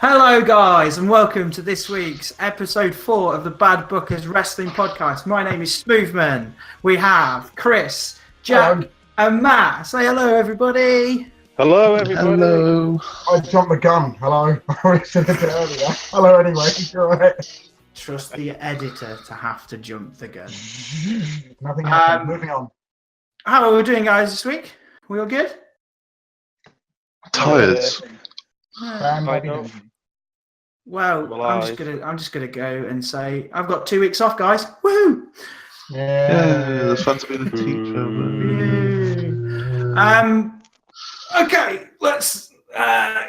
Hello, guys, and welcome to this week's episode 4 of the Bad Bookers Wrestling Podcast. My name is Smoothman. We have Chris, Jack, and Matt. Say hello, everybody. Hello, everybody. Hello. I jumped the gun. Hello. I already said it earlier. Hello, anyway. You're right. Trust the editor to have to jump the gun. Nothing happened. Moving on. How are we doing, guys, this week? We all good? Tired. Well, I'm just gonna go and say I've got 2 weeks off, guys. Woo! Yeah, it's fun to be the teacher. Okay, let's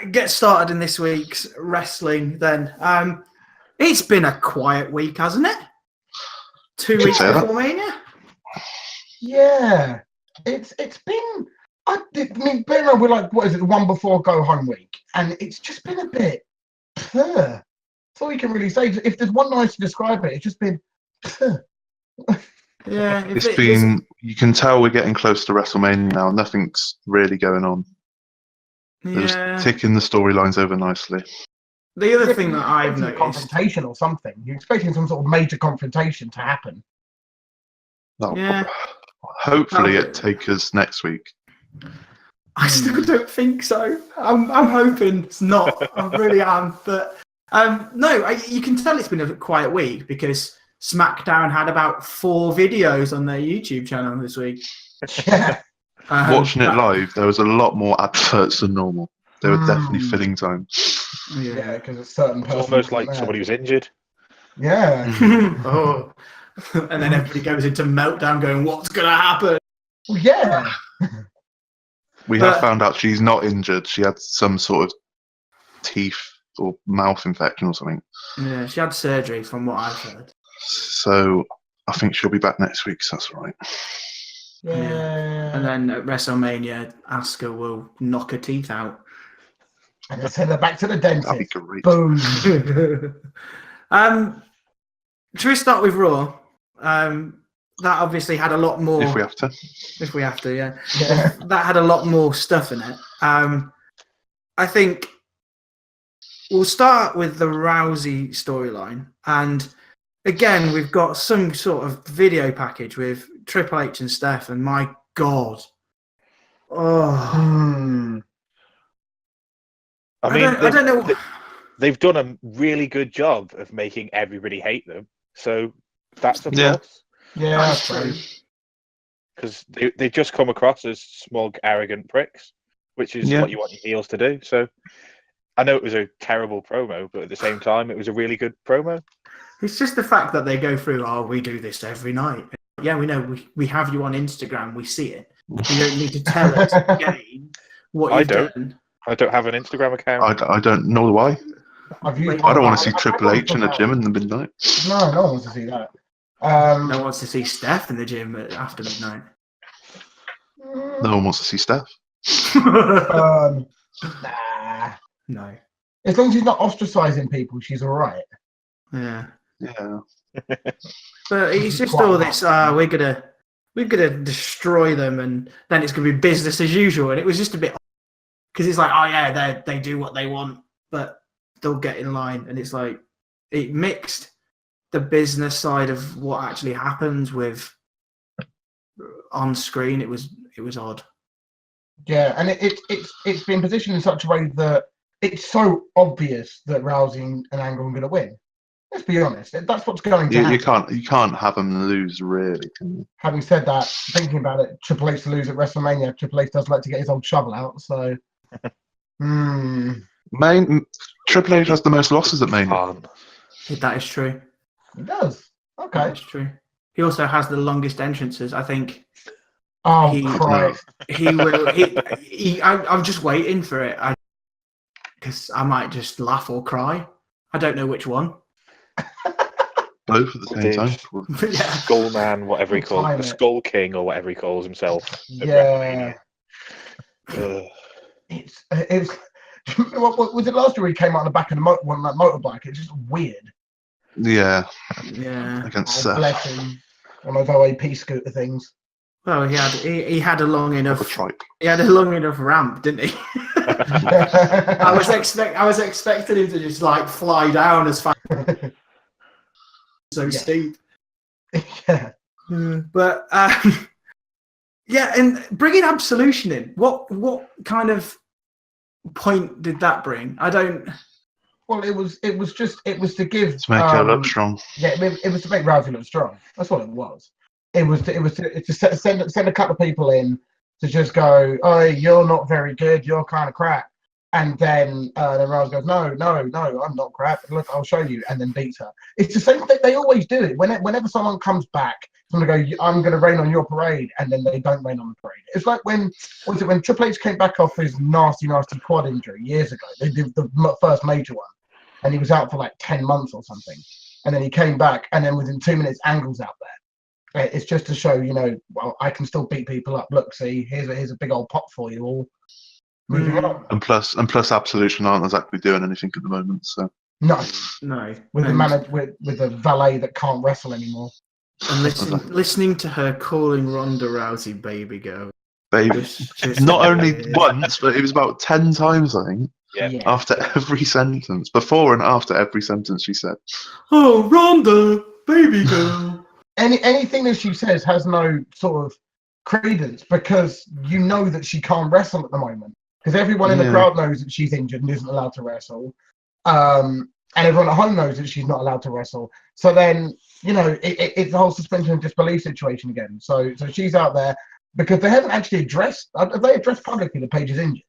get started in this week's wrestling then. It's been a quiet week, hasn't it? 2 weeks before Mania. Yeah, it's been. I mean, bear in mind, we're like, what is it, the one before go home week, and it's just been a bit. That's all you can really say. If there's one nice to describe it, it's just been. Yeah, It's been. You can tell we're getting close to WrestleMania now. Nothing's really going on. They're just ticking the storylines over nicely. The other thing that I've noticed, confrontation or something. You're expecting some sort of major confrontation to happen. Hopefully, it takes us next week. I still don't think so. I'm hoping it's not. I really am. But no, you can tell it's been a quiet week because SmackDown had about 4 videos on their YouTube channel this week. Yeah. Watching it live, there was a lot more adverts than normal. They were definitely filling time. Yeah, because a certain person. It's almost like somebody was injured. Yeah. Oh. And then everybody goes into meltdown going, what's going to happen? Well, yeah. We have found out she's not injured. She had some sort of teeth or mouth infection or something. Yeah, she had surgery from what I've heard. So I think she'll be back next week, so that's right. Yeah. And then at WrestleMania, Asuka will knock her teeth out. And then send her back to the dentist. That'd be great. Boom. Should we start with Raw? That obviously had a lot more. If we have to. If we have to, yeah. Yeah. That had a lot more stuff in it. I think we'll start with the Rousey storyline. And again, we've got some sort of video package with Triple H and Steph, and my God. Oh. I mean, I don't know. They've done a really good job of making everybody hate them. So that's a plus. Yeah, that's true. Because they just come across as smug, arrogant pricks, which is what you want your heels to do. So I know it was a terrible promo, but at the same time, it was a really good promo. It's just the fact that they go through, we do this every night. Yeah, we know. We have you on Instagram. We see it. You don't need to tell us again what you've done. I don't have an Instagram account. I don't know why. I don't want to see Triple H in a gym in the midnight. No one wants to see that. No one wants to see Steph in the gym after midnight. No one wants to see Steph. Nah. No. As long as she's not ostracizing people, she's all right. Yeah. Yeah. But it's just all this. We're gonna destroy them, and then it's gonna be business as usual. And it was just a bit because it's like, they do what they want, but they'll get in line. And it's like it mixed the business side of what actually happens with on screen. It was odd. Yeah, and it's been positioned in such a way that it's so obvious that Rousey and Angle are going to win. Let's be honest. That's what's going to happen. You can't have them lose, really. Can you? Having said that, thinking about it, Triple H to lose at WrestleMania, Triple H does like to get his old shovel out. So, Triple H has the most losses at Mania. That is true. He does. Okay. That's true. He also has the longest entrances, I think. Oh, Christ. He will. I'm just waiting for it. Because I might just laugh or cry. I don't know which one. Both at the same time. Yeah. Skull Man, whatever he calls it. The Skull King or whatever he calls himself. Yeah. It's what was it last year he came out on the back of the motorbike? It's just weird. Yeah. Against Seth. Bless him. One of those OAP scooter things. Well, he had a long enough. Trike. He had a long enough ramp, didn't he? I was expecting him to just like fly down as fast. So steep. Yeah. But yeah, and bringing Absolution in, what kind of point did that bring? I don't. Well, it was to give To make her look strong. Yeah, it was to make Rousey look strong. That's what it was. It was to send a couple of people in to just go, oh, you're not very good, you're kind of crap. And then Rousey goes, no, I'm not crap. Look, I'll show you, and then beats her. It's the same thing. They always do it. Whenever someone comes back, someone go, I'm going to rain on your parade, and then they don't rain on the parade. It's like when Triple H came back off his nasty quad injury years ago. They did the first major one, and he was out for like 10 months or something. And then he came back, and then within 2 minutes, Angle's out there. It's just to show, well, I can still beat people up. Look, see, here's a big old pop for you all. Moving on. And plus, Absolution aren't exactly doing anything at the moment. So no. With the valet that can't wrestle anymore. And listening to her calling Ronda Rousey baby girl. Baby. Not only once, but it was about 10 times, I think. Yeah. After every sentence, before and after every sentence, she said, "Oh, Ronda, baby girl." Anything that she says has no sort of credence because you know that she can't wrestle at the moment. Because everyone in the crowd knows that she's injured and isn't allowed to wrestle. And everyone at home knows that she's not allowed to wrestle. So then, it's the whole suspension of disbelief situation again. So she's out there because they haven't actually addressed. Have they addressed publicly that Paige is injured?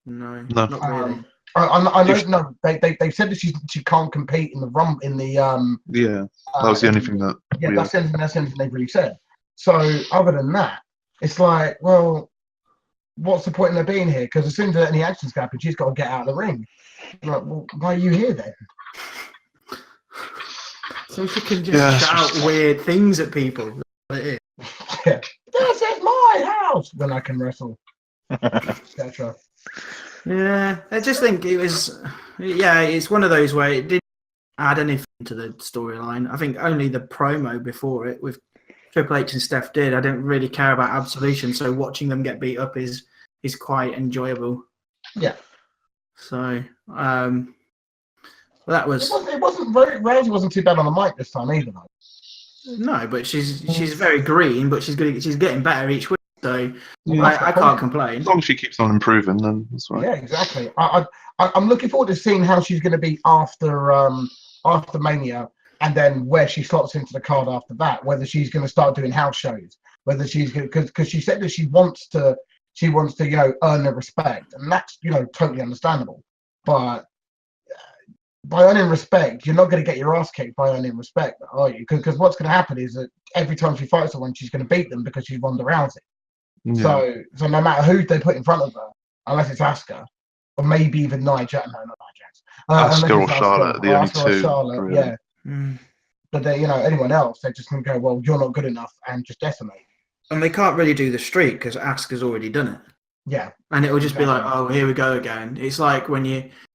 No, not really. I know. No, they said that she can't compete in the that was the only thing that. Yeah, that's the only thing they've really said. So other than that, it's like, well, what's the point in her being here? Because as soon as any action's happen, she's got to get out of the ring. Like, well, why are you here then? So she can just shout weird things at people. Yeah. This is my house. Then I can wrestle. Etc. Yeah, I just think it was. Yeah, it's one of those where it didn't add anything to the storyline. I think only the promo before it with Triple H and Steph did. I didn't really care about Absolution, so watching them get beat up is quite enjoyable. Yeah. So, that was. It wasn't very. Rousey wasn't too bad on the mic this time either, though. No, but she's very green, but she's getting better each week. So I can't complain. As long as she keeps on improving, then that's right. Yeah, exactly. I'm looking forward to seeing how she's going to be after Mania, and then where she slots into the card after that. Whether she's going to start doing house shows, whether she's going because she said that she wants to earn the respect, and that's totally understandable. But by earning respect, you're not going to get your ass kicked by earning respect, are you? Because what's going to happen is that every time she fights someone, she's going to beat them because she's Ronda Rousey. Yeah. So no matter who they put in front of her, unless it's Asuka, or maybe even Nia Jax. No, not Nia Jax. Asuka or Charlotte, the only two. Charlotte, really. Yeah. Mm. But they, anyone else, they're just going to go, well, you're not good enough, and just decimate. And they can't really do the streak because Asuka's already done it. Yeah. And it will just be like, oh, here we go again. It's like when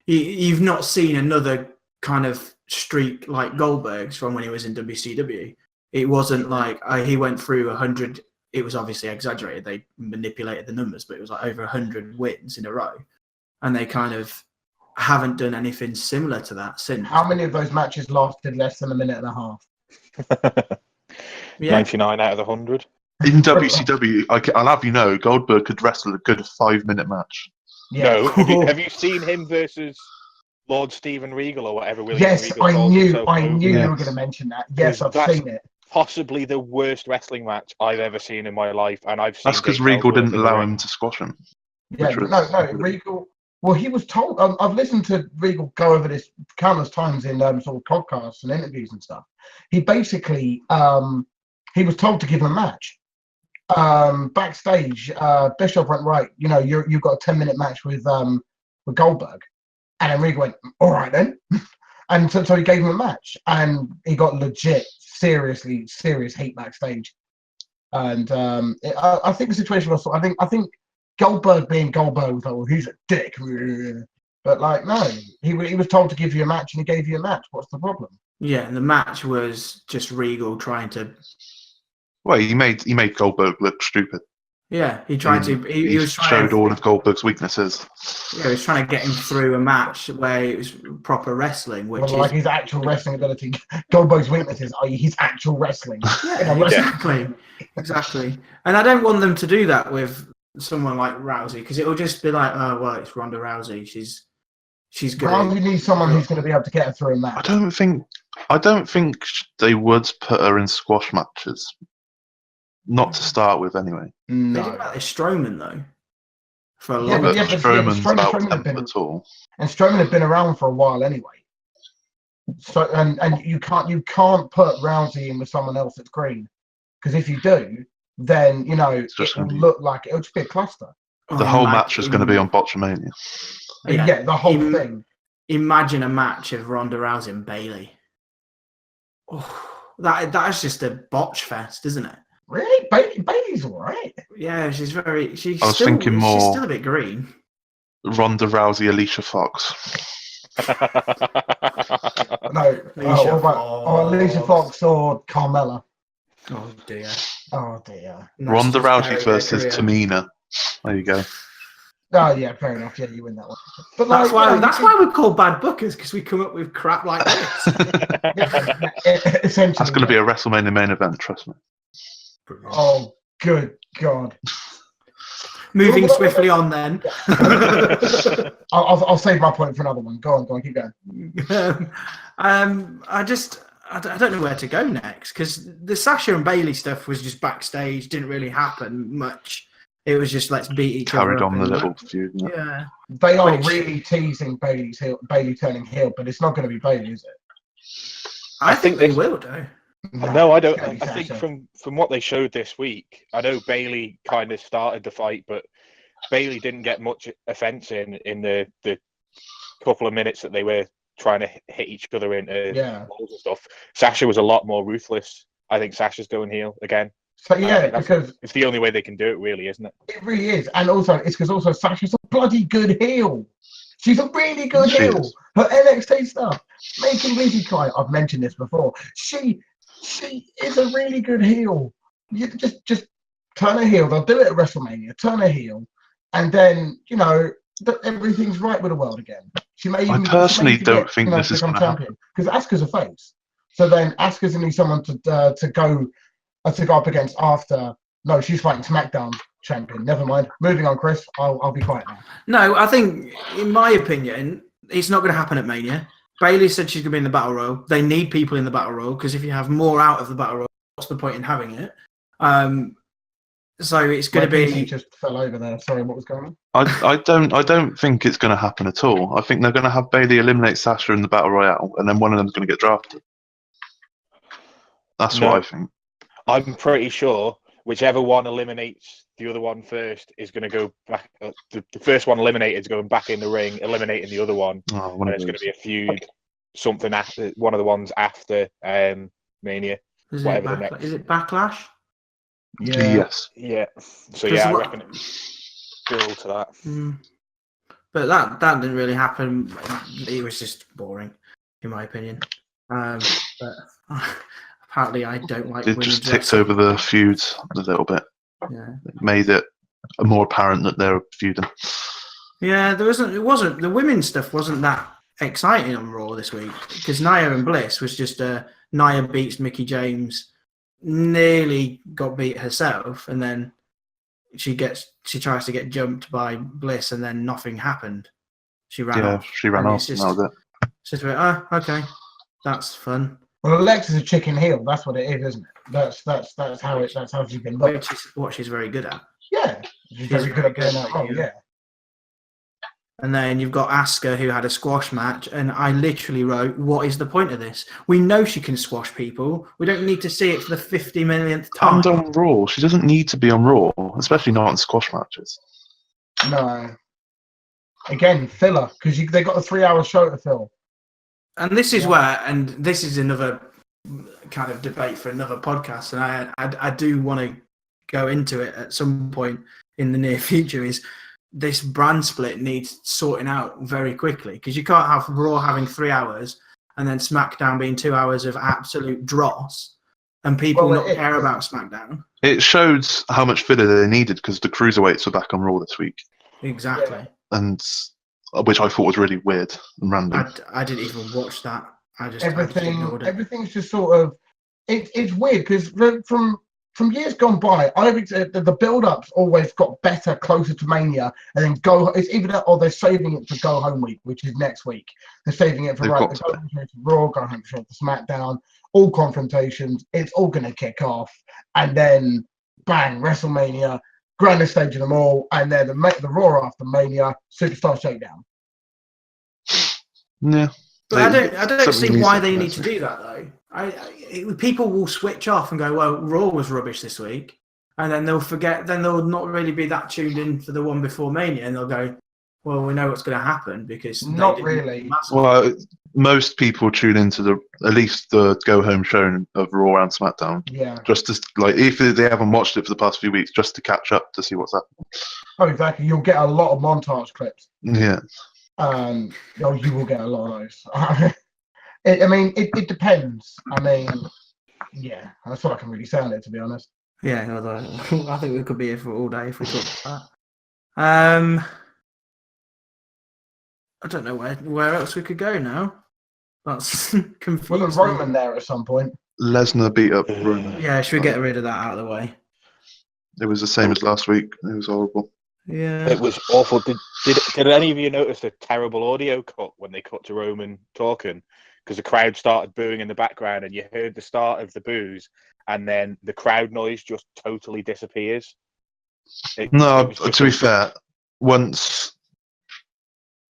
you've not seen another kind of streak like Goldberg's from when he was in WCW. It wasn't like he went through 100. It was obviously exaggerated. They manipulated the numbers, but it was like over 100 wins in a row. And they kind of haven't done anything similar to that since. How many of those matches lasted less than a minute and a half? 99 out of the 100. In WCW, I'll have you know, Goldberg could wrestle a good 5-minute match. Yeah. No, have you seen him versus Lord Steven Regal or whatever? Yes, Regal I knew you were going to mention that. Yes, I've seen it. Possibly the worst wrestling match I've ever seen in my life, and I've seen. That's because Regal didn't allow him to squash him. Yeah, no, Regal. Well, he was told. I've listened to Regal go over this countless times in sort of podcasts and interviews and stuff. He basically, he was told to give him a match. Backstage, Bischoff went, right, you've got a 10-minute match with Goldberg, and then Regal went, all right then, and so he gave him a match, and he got legit. Serious heat backstage, and I think the situation was. I think Goldberg being Goldberg was like, well, he's a dick, but like no, he was told to give you a match and he gave you a match. What's the problem? Yeah, and the match was just Regal trying to. Well, he made Goldberg look stupid. Yeah, he tried to. He was trying showed to, all of Goldberg's weaknesses. Yeah, he was trying to get him through a match where it was proper wrestling, which like is his actual wrestling ability. Goldberg's weaknesses are his actual wrestling. exactly. And I don't want them to do that with someone like Rousey because it will just be like, oh well, it's Ronda Rousey. She's good. Rousey needs someone who's going to be able to get her through a match. I don't think they would put her in squash matches. Not to start with, anyway. No. They did about this Strowman though. For a long time. Strowman's about 10th tall. And Strowman had been around for a while anyway. So and you can't put Rousey in with someone else that's green, because if you do, then it will look like it'll just be a cluster. The whole match is going to be on Botchamania. Yeah, the whole thing. Imagine a match of Ronda Rousey and Bayley. Oh, that's just a botch fest, isn't it? Really? Bayley's all right. Yeah, she's I was thinking more. She's still a bit green. Ronda Rousey, Alicia Fox. No, Alicia Fox or Carmella. Oh dear. Ronda Rousey versus Tamina. There you go. Oh yeah, fair enough. Yeah, you win that one. But that's why we're called bad bookers, because we come up with crap like this. Essentially, that's going to be a WrestleMania main event. Trust me. Oh, good God. Moving swiftly on then. I'll save my point for another one. Go on, keep going. I don't know where to go next, because the Sasha and Bayley stuff was just backstage, didn't really happen much. It was just let's beat each other. Carried on the little feud. Yeah. They are really teasing Bayley turning heel, but it's not going to be Bayley, is it? I think they will do. No, I don't. I think from what they showed this week, I know Bayley kind of started the fight, but Bayley didn't get much offense in the couple of minutes that they were trying to hit each other into walls and stuff. Sasha was a lot more ruthless. I think Sasha's going heel again. So because it's the only way they can do it, really, isn't it? It really is, and also it's because Sasha's a bloody good heel. She's a really good heel. Her NXT stuff, making Lizzie cry. I've mentioned this before. She is a really good heel. You just turn her heel. They'll do it at WrestleMania. Turn her heel, and then everything's right with the world again. I personally don't think this is going to happen, because Asuka's a face. So then Asuka's going to need someone to go up against after. No, she's fighting SmackDown champion. Never mind. Moving on, Chris. I'll be quiet now. No, I think, in my opinion, it's not going to happen at Mania. Bayley said she's going to be in the Battle Royal. They need people in the Battle Royal, because if you have more out of the Battle Royal, what's the point in having it? So it's going to be. He just fell over there. Sorry, what was going on? I don't think it's going to happen at all. I think they're going to have Bayley eliminate Sasha in the Battle Royale, and then one of them's going to get drafted. That's what I think. I'm pretty sure whichever one eliminates the other one first is going to go back. The first one eliminated is going back in the ring, eliminating the other one. And it's going to be a feud, something after one of the ones after Mania. Is it Backlash? Yeah. Yes. Yeah. So I reckon it's build to that. But that didn't really happen. It was just boring, in my opinion. But apparently, I don't like. It just ticked over the feuds a little bit. Yeah. It made it more apparent that they're feuding. Yeah, it wasn't the women's stuff wasn't that exciting on Raw this week, because Nia and Bliss was just Nia beats Mickie James, nearly got beat herself, and then she tries to get jumped by Bliss, and then nothing happened. She ran off. She ran off. That was it. Just okay, that's fun. Well, Alexa's a chicken heel. That's what it is, isn't it? That's how she's been looked. Which is what she's very good at. Yeah, she's very good at doing that. Oh yeah. And then you've got Asuka, who had a squash match, and I literally wrote, "What is the point of this? We know she can squash people. We don't need to see it for the 50 millionth time." And on Raw, she doesn't need to be on Raw, especially not in squash matches. No. Again, filler, because they got a 3-hour show to fill. And this is and this is another kind of debate for another podcast, and I do want to go into it at some point in the near future, is this brand split needs sorting out very quickly, because you can't have Raw having 3 hours and then SmackDown being 2 hours of absolute dross and people not care about SmackDown. It showed how much filler they needed because the cruiserweights were back on Raw this week, Exactly. and which I thought was really weird and random. I didn't even watch that. I just ignored it. Everything's just sort of it's weird because from years gone by, I think the build-ups always got better closer to Mania, and then it's either that or they're saving it for Go Home Week, which is next week. They're saving it for Go Home to Raw, Go Home to SmackDown, all confrontations. It's all going to kick off, and then bang, WrestleMania, grandest stage of them all, and then the Raw after Mania, Superstar Shakedown. Yeah. But I don't see why they need to do that though. People will switch off and go, well, Raw was rubbish this week, and then they'll forget. Then they'll not really be that tuned in for the one before Mania, and they'll go, well, we know what's going to happen because not really. Well, most people tune into at least the go home show of Raw and SmackDown. Yeah. Just to if they haven't watched it for the past few weeks, just to catch up to see what's happening. Oh, exactly. You'll get a lot of montage clips. Yeah. You will get a lot of those. It depends. Yeah, that's all I can really say on it, to be honest. Yeah, I think we could be here for all day if we talked about that. I don't know where else we could go now. That's confusing. Was Roman there at some point? Lesnar beat up Roman. Yeah, should we get rid of that out of the way? It was the same as last week. It was horrible. Yeah, it was awful. Did any of you notice the terrible audio cut when they cut to Roman talking? Because the crowd started booing in the background, and you heard the start of the boos, and then the crowd noise just totally disappears. To be fair, once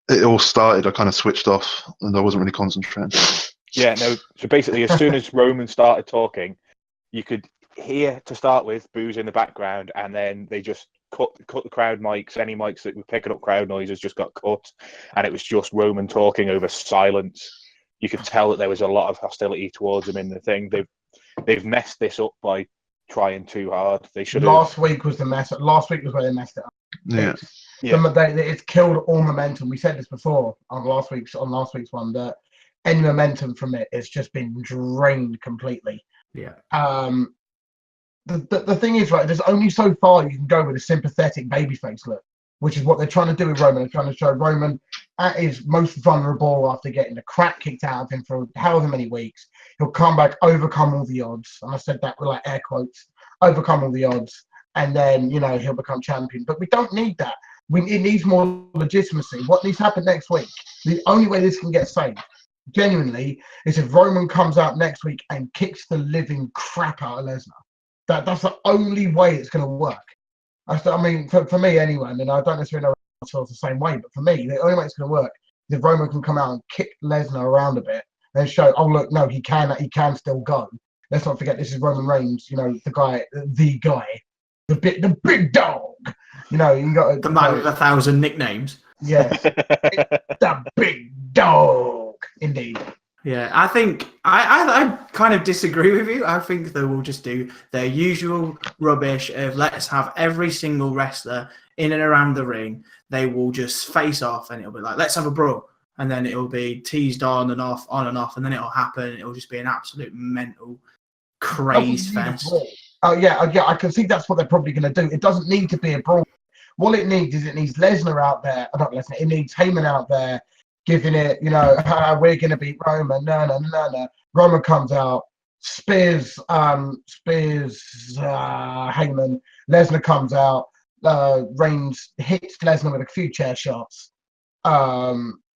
it all started, I kind of switched off, and I wasn't really concentrating. Yeah, no. So basically, as soon as Roman started talking, you could hear to start with boos in the background, and then they just cut the crowd mics. Any mics that were picking up crowd noises just got cut, and it was just Roman talking over silence. You could tell that there was a lot of hostility towards him in the thing. They've messed this up by trying too hard. They should have. Last week was the mess. Last week was where they messed it up. Yeah. It's killed all momentum. We said this before on last week's one that any momentum from it has just been drained completely. Yeah. The thing is, right, there's only so far you can go with a sympathetic babyface look, which is what they're trying to do with Roman. They're trying to show Roman at his most vulnerable after getting the crap kicked out of him for however many weeks. He'll come back, overcome all the odds. And I said that with like air quotes, overcome all the odds. And then, he'll become champion. But we don't need that. It needs more legitimacy. What needs to happen next week? The only way this can get saved, genuinely, is if Roman comes out next week and kicks the living crap out of Lesnar. That's the only way it's going to work. For me anyway, I don't necessarily know if it's the same way, but for me, the only way it's going to work is if Roman can come out and kick Lesnar around a bit and show, oh look, no, he can still go. Let's not forget this is Roman Reigns, the guy, the big dog. You got the man with 1,000 nicknames. Yes, the big dog, indeed. Yeah, I think I kind of disagree with you. I think they will just do their usual rubbish of let's have every single wrestler in and around the ring. They will just face off, and it'll be like let's have a brawl, and then it'll be teased on and off, and then it'll happen. And it'll just be an absolute mental craze fest. Oh yeah, I can see that's what they're probably going to do. It doesn't need to be a brawl. What it needs Lesnar out there. Not Lesnar. It needs Heyman out there. Giving it, we're going to beat Roman. No. Roman comes out, spears Heyman. Lesnar comes out. Reigns hits Lesnar with a few chair shots.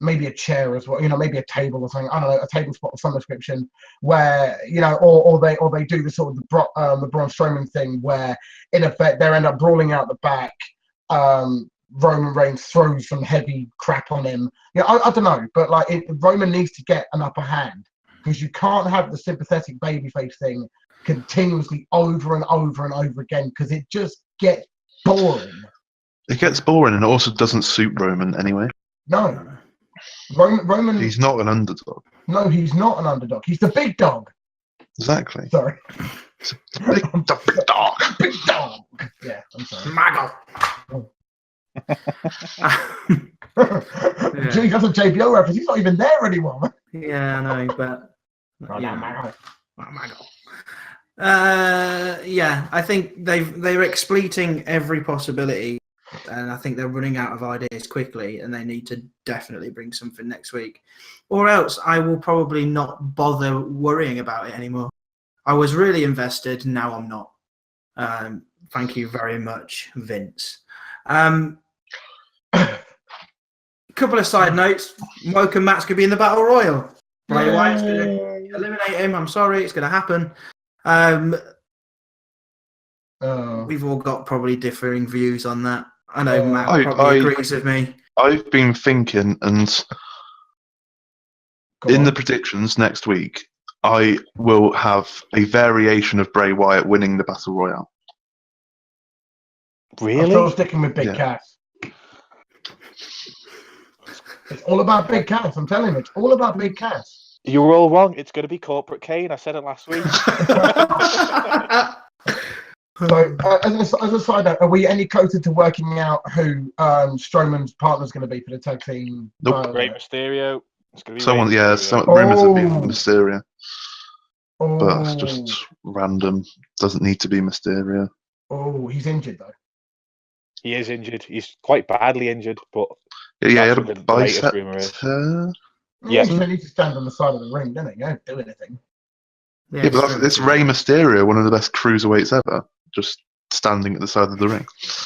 Maybe a chair as well. Maybe a table or something. I don't know, a table spot of some description. Where or they do the sort of the Braun Strowman thing where in effect they end up brawling out the back. Roman Reigns throws some heavy crap on him. I don't know, but Roman needs to get an upper hand because you can't have the sympathetic babyface thing continuously over and over and over again because it just gets boring. It gets boring and it also doesn't suit Roman anyway. No. Roman. He's not an underdog. No, he's not an underdog. He's the big dog. Exactly. Sorry. The big dog. Big dog. Yeah, I'm sorry. Mago. Gee, that's a JBO reference. He's not even there anymore. Yeah, I know, but Yeah, I think they're exploiting every possibility, and I think they're running out of ideas quickly, and they need to definitely bring something next week, or else I will probably not bother worrying about it anymore. I was really invested, now I'm not. Thank you very much, Vince. Couple of side notes. Woke and Matt's going to be in the Battle Royal. Bray Wyatt's going to eliminate him. I'm sorry, it's going to happen. We've all got probably differing views on that. I know Matt probably agrees with me. I've been thinking, and in the predictions next week, I will have a variation of Bray Wyatt winning the Battle Royale. Really? I'm still sticking with Big Cass. It's all about Big Cass. I'm telling you, it's all about Big Cass. You were all wrong. It's going to be Corporate Kane. I said it last week. So, as a side note, are we any closer to working out who Strowman's partner's going to be for the tag team? Nope. Rey Mysterio. It's going to be Someone, Rey yeah, Mysterio. rumours have been Mysterio, Oh. but it's just random. Doesn't need to be Mysterio. Oh, he's injured though. He is injured. He's quite badly injured, but Yeah, he had a the latest rumour is. bicep. Yeah, he needs to stand on the side of the ring, doesn't he? He don't do anything. Yeah, but it's Rey Mysterio, one of the best cruiserweights ever, just standing at the side of the ring.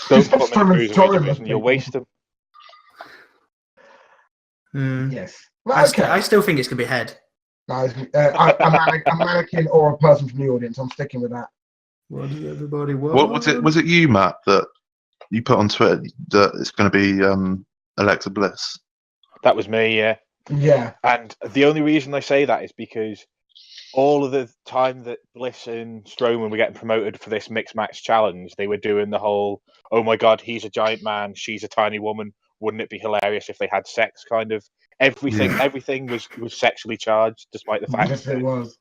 Don't put him in the cruiserweight division, you'll waste him. Yes. Well, okay. I still think it's going to be head. No, a mannequin or a person from the audience. I'm sticking with that. What does everybody want? What was it? Was it you, Matt, that you put on Twitter that it's going to be Alexa Bliss? That was me, yeah. Yeah. And the only reason I say that is because all of the time that Bliss and Strowman were getting promoted for this mixed match challenge, they were doing the whole, oh my god, he's a giant man, she's a tiny woman. Wouldn't it be hilarious if they had sex? Kind of everything was sexually charged, despite the fact yes, it was.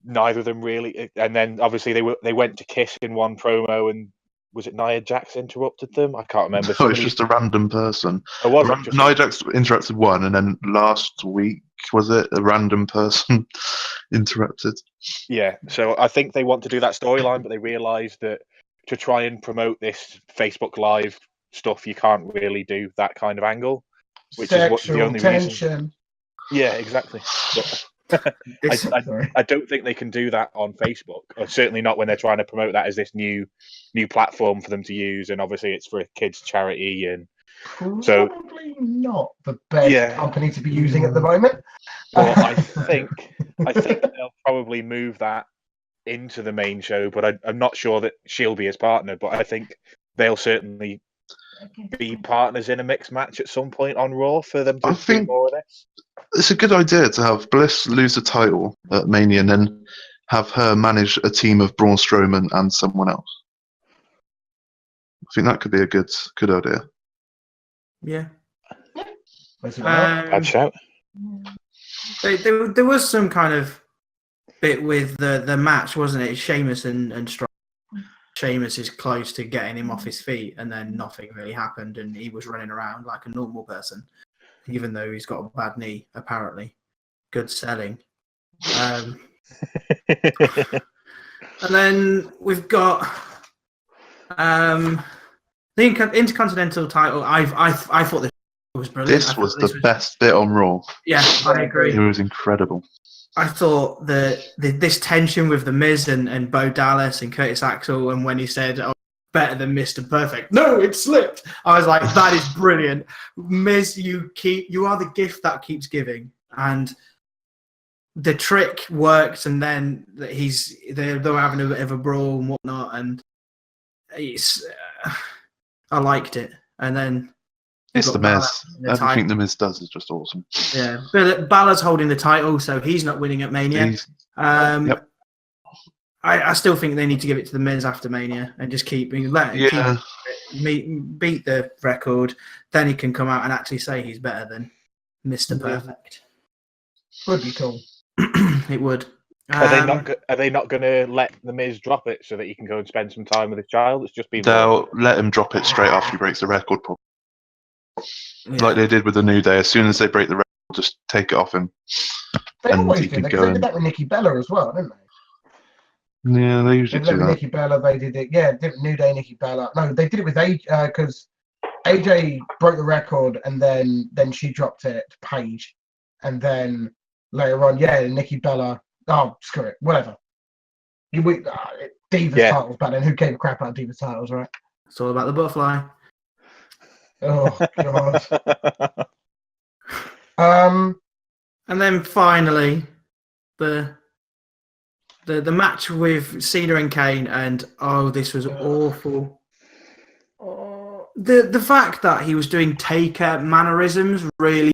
Neither of them really. And then obviously they went to kiss in one promo, and was it Nia Jax interrupted them? I can't remember. No, it's just a random person. Oh, was it? Nia Jax interrupted one, and then last week, was it a random person interrupted? Yeah, so I think they want to do that storyline, but they realise that to try and promote this Facebook Live stuff, you can't really do that kind of angle, which is what the only reason. Yeah, exactly. But I don't think they can do that on Facebook, or certainly not when they're trying to promote that as this new platform for them to use, and obviously it's for a kids charity, and so probably not the best company to be using at the moment. Well, I think they'll probably move that into the main show, but I'm not sure that she'll be his partner, but I think they'll certainly be partners in a mixed match at some point on Raw for them to do more of this. It's a good idea to have Bliss lose the title at Mania and then have her manage a team of Braun Strowman and someone else. I think that could be a good idea. Yeah. Bad shout. There was some kind of bit with the match, wasn't it? Sheamus and Strowman. Sheamus is close to getting him off his feet, and then nothing really happened, and he was running around like a normal person, even though he's got a bad knee, apparently. Good selling. And then we've got the Intercontinental title. I thought this was brilliant. This was the best bit on Raw. Yeah, I agree. It was incredible. I thought this tension with The Miz and Bo Dallas and Curtis Axel, and when he said, "Oh, better than Mr. Perfect," no, it slipped. I was like, that is brilliant. Miz, you are the gift that keeps giving, and the trick worked. And then they're having a bit of a brawl and whatnot, and I liked it. And then it's The Miz. Everything The Miz does is just awesome. Yeah, but Balor's holding the title, so he's not winning at Mania. Yep. I still think they need to give it to The Miz after Mania and just keep beat the record. Then he can come out and actually say he's better than Mr. Perfect. Would be cool. It would. Are they not going to let The Miz drop it so that he can go and spend some time with his child? It's just been. They'll let him drop it straight after he breaks the record, probably. Yeah. Like they did with the New Day. As soon as they break the record, just take it off him. They always did. They did that with Nikki Bella as well, didn't they? Yeah, they usually They did do it with that. Nikki Bella. They did it. Yeah, New Day, Nikki Bella. No, they did it with AJ because AJ broke the record and then she dropped it to Paige, and then later on, Nikki Bella. Oh, screw it, whatever. Divas titles back then. Who gave a crap about Divas titles, right? It's all about the butterfly. Oh God. And then finally, the match with Cena and Kane, and this was awful. Oh, the fact that he was doing Taker mannerisms really,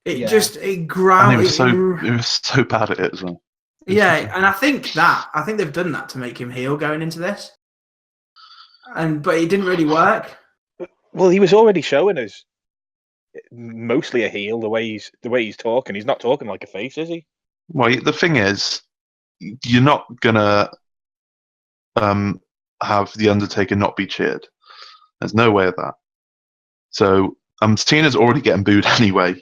it ground. And he was so bad at it as well. Yeah, and I think they've done that to make him heel going into this, but it didn't really work. Well, he was already showing us mostly a heel the way he's talking. He's not talking like a face, is he? Well, the thing is, you're not gonna have the Undertaker not be cheered. There's no way of that. So Cena's already getting booed anyway.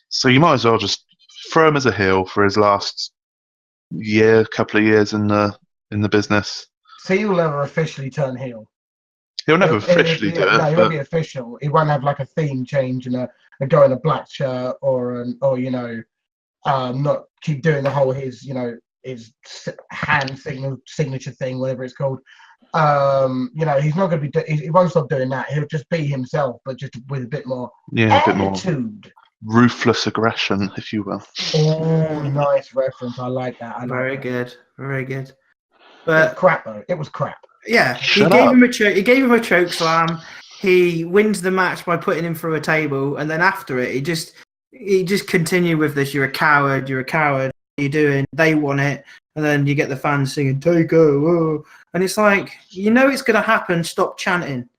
So you might as well just throw him as a heel for his last couple of years in the business. Cena will never officially turn heel. He'll never officially do it. No, he won't be official. He won't have like a theme change and go in a black shirt or not keep doing the whole his hand signature thing, whatever it's called. He's not going to be. He won't stop doing that. He'll just be himself, but just with a bit more attitude. A bit more ruthless aggression, if you will. Oh, nice reference. I like that. Very good. But it was crap though. It was crap. Yeah, he gave him a choke slam. He wins the match by putting him through a table, and then after it, he just continued with this. You're a coward. You're a coward. What are you doing? They won it, and then you get the fans singing "Taker," whoa. And it's like, it's going to happen. Stop chanting.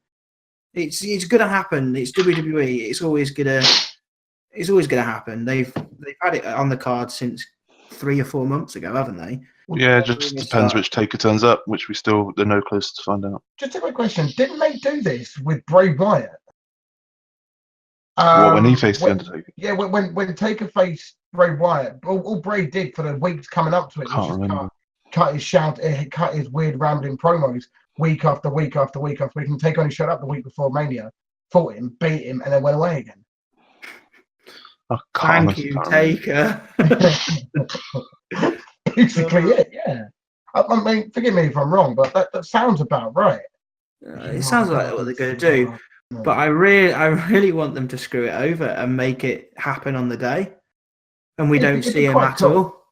It's going to happen. It's WWE. It's always going to happen. They've had it on the card since 3 or 4 months ago, haven't they? Yeah, it just depends which Taker turns up, which they're no closer to find out. Just a quick question: didn't they do this with Bray Wyatt? When he faced the Undertaker? Yeah, when Taker faced Bray Wyatt, all Bray did for the weeks coming up to it was just cut his weird rambling promos week after week after week after week, and Taker only showed up the week before Mania, fought him, beat him, and then went away again. Thank you, Taker. Basically, yeah. I mean, forgive me if I'm wrong, but that sounds about right. It sounds like what they're going to do, but I really want them to screw it over and make it happen on the day, and we don't see him at all,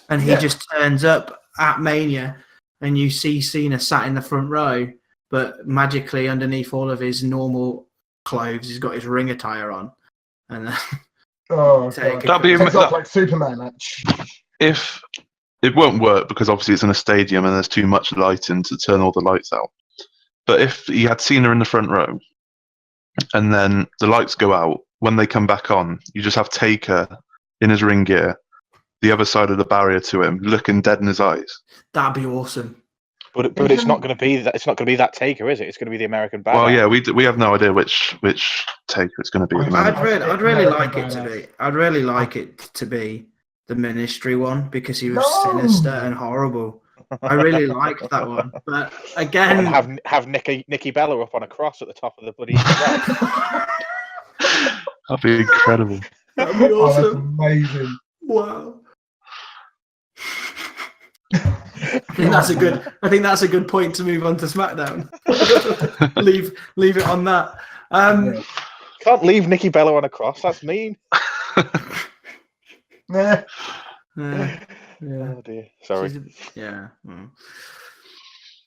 and he just turns up at Mania, and you see Cena sat in the front row, but magically underneath all of his normal clothes, he's got his ring attire on, and that'd be like Superman. If it won't work because obviously it's in a stadium and there's too much lighting to turn all the lights out. But if he had Cena in the front row and then the lights go out, when they come back on, you just have Taker in his ring gear, the other side of the barrier to him, looking dead in his eyes. That'd be awesome. But it's not going to be that. It's not going to be that Taker, is it? It's going to be the American Badass. Well, yeah, we have no idea which Taker it's going to be. I'd really like it to be. I'd really like it to be the Ministry one because he was sinister and horrible. I really liked that one, but again, and have Nikki Bella up on a cross at the top of the bloody. That'd be incredible. That'd be awesome. That's amazing. Wow. I think that's a good point to move on to SmackDown. leave it on that. Can't leave Nikki Bella on a cross. That's mean. Yeah. Oh dear. Sorry.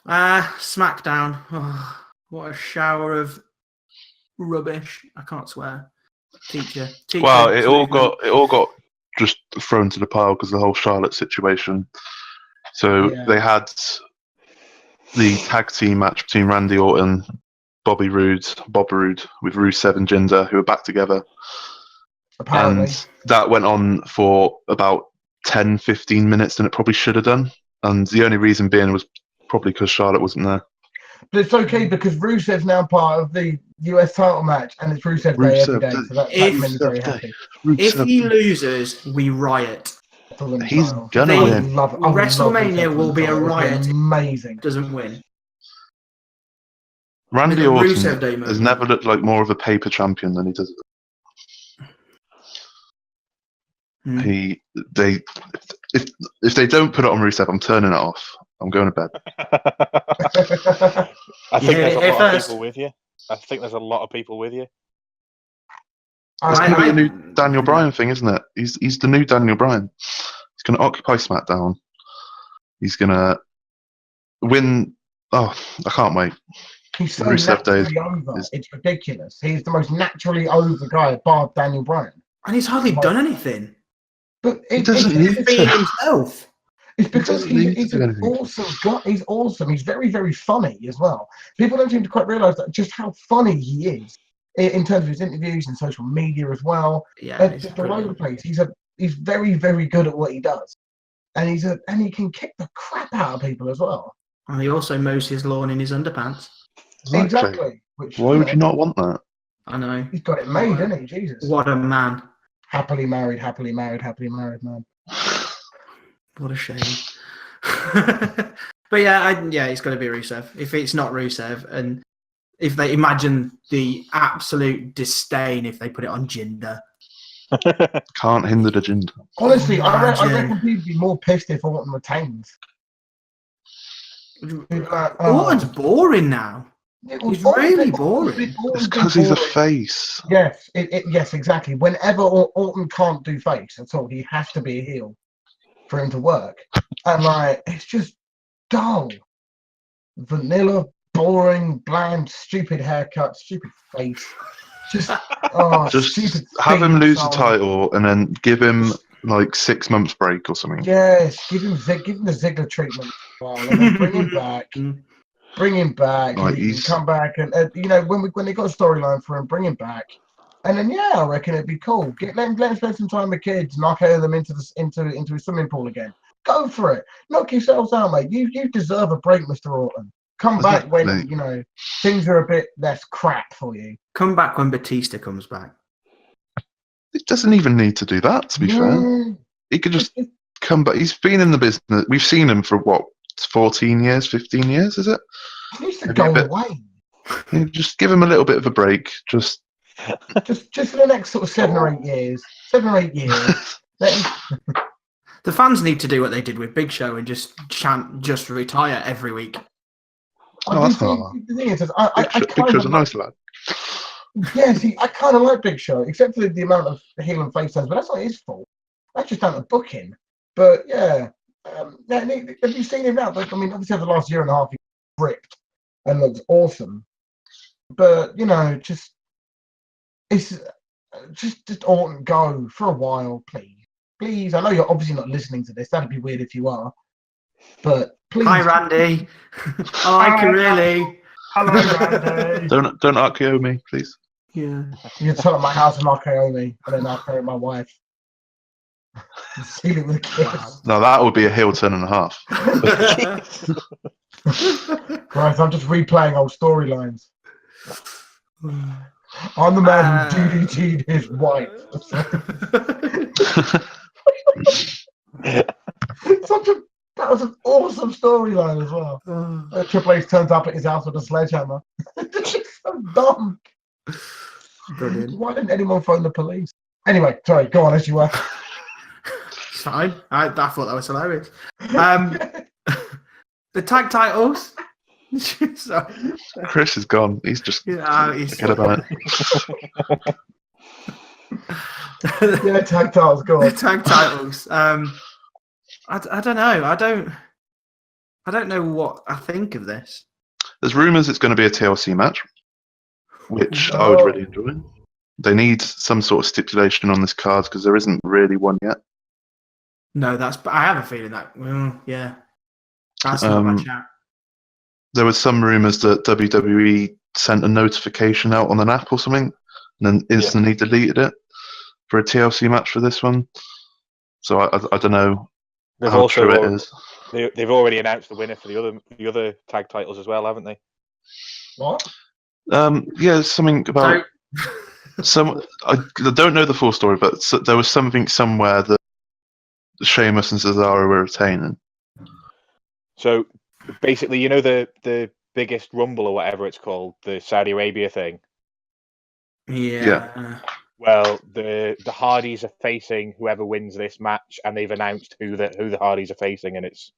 SmackDown. Oh, what a shower of rubbish. I can't swear. Teacher. Well, it all got just thrown to the pile because of the whole Charlotte situation. So they had the tag team match between Randy Orton, Bob Roode with Rusev and Jinder, who are back together. Apparently. And that went on for about 10-15 minutes than it probably should have done. And the only reason being was probably because Charlotte wasn't there. But it's okay because Rusev's now part of the US title match and it's Rusev Day every day. So that makes me very happy. If he loses, we riot. He's title. gonna I would win. love. I would love WrestleMania Rusev will be a title. It would riot if amazing. he doesn't win. Randy With a Orton Rusev Day has moment. never looked like more of a paper champion than he does. Hmm. If they don't put it on Rusev, I'm turning it off. I'm going to bed. I think there's a heard it lot here of first. people with you. I think there's a lot of people with you. It's I- going to be I- the new Daniel Bryan thing, isn't it? He's the new Daniel Bryan. He's going to occupy SmackDown. He's going to win. Oh, I can't wait. He's so Rusev Day naturally over. is- It's ridiculous. He's the most naturally over guy, bar Daniel Bryan. And he's hardly done anything. But He doesn't need Being to. himself. It's because doesn't need to he's do an anything. awesome guy. He's awesome. He's very, very funny as well. People don't seem to quite realise that just how funny he is in terms of his interviews and social media as well. Yeah, And he's just all over the brilliant. place. He's very, very good at what he does, and he can kick the crap out of people as well. And he also mows his lawn in his underpants. Exactly. Which, Why would you not want that? I know. He's got it made, hasn't he? Jesus. What a man. Happily married, man. What a shame. But yeah, it's got to be Rusev. If it's not Rusev, and if they imagine the absolute disdain if they put it on Jinder. Can't hinder the gender. Honestly, I Imagine. reckon people would be more pissed if Orton retains. Like, oh. Orton's boring now. He's really boring. It's because he's a face. Yes, yes, exactly. Whenever Orton can't do face at all, he has to be a heel for him to work. And like, it's just dull, vanilla, boring, bland, stupid haircut, stupid face. Just stupid. Have him lose the sound. title and then give him like 6 months break or something. Yes, give him the Ziggler treatment, and then bring him back. Bring him back. Like, And he can come back, and when they got a storyline for him, bring him back. And then I reckon it'd be cool. Let him spend some time with kids, knock them into a swimming pool again. Go for it. Knock yourselves out, mate. You deserve a break, Mr. Orton. Come back when things are a bit less crap for you. Come back when Batista comes back. He doesn't even need to do that, to be fair. He could just come back. He's been in the business. We've seen him for 14 years, 15 years, is it? He needs to Maybe go a bit. away. Just give him a little bit of a break. Just Just for the next sort of 7 or 8 years. 7 or 8 years. The fans need to do what they did with Big Show and just chant, just retire every week. The thing is, Big Show's a nice lad. Yeah, see, I kind of like Big Show, except for the amount of heel and face turns, but that's not his fault. That's just down to booking. But yeah, have you seen him now? Like, I mean, obviously, over the last year and a half, he's ripped and looks awesome. But it's just Orton, go for a while, please. Please, I know you're obviously not listening to this. That'd be weird if you are. But please. Hi, Randy. I can really. Hello, Randy. Don't RKO me, please. Yeah. You can turn up my house and RKO me, and then RKO my wife. Seal it with a kiss. No, that would be a heel turn and a half. Christ, I'm just replaying old storylines. I'm the man who DDT'd his wife. That was an awesome storyline as well. Triple H turns up at his house with a sledgehammer. It's just so dumb. Brilliant. Why didn't anyone phone the police? Anyway, sorry, go on as you were. It's fine. I thought that was hilarious. The tag titles. Sorry. Chris is gone. He's just forget about it. Yeah, tag titles, go The on. tag titles. I don't know. I don't know what I think of this. There's rumours it's going to be a TLC match, which I would really enjoy. They need some sort of stipulation on this card because there isn't really one yet. No, I have a feeling that. Yeah, that's not my chat. There was some rumours that WWE sent a notification out on an app or something, and then instantly deleted it for a TLC match for this one. So I don't know how true it is. They've already announced the winner for the other tag titles as well, haven't they? What? Yeah, something about I don't know the full story, but there was something somewhere that Sheamus and Cesaro were retaining. So basically, you know the biggest Rumble or whatever it's called, the Saudi Arabia thing. Yeah. Well, the Hardys are facing whoever wins this match, and they've announced who the Hardys are facing, and it's.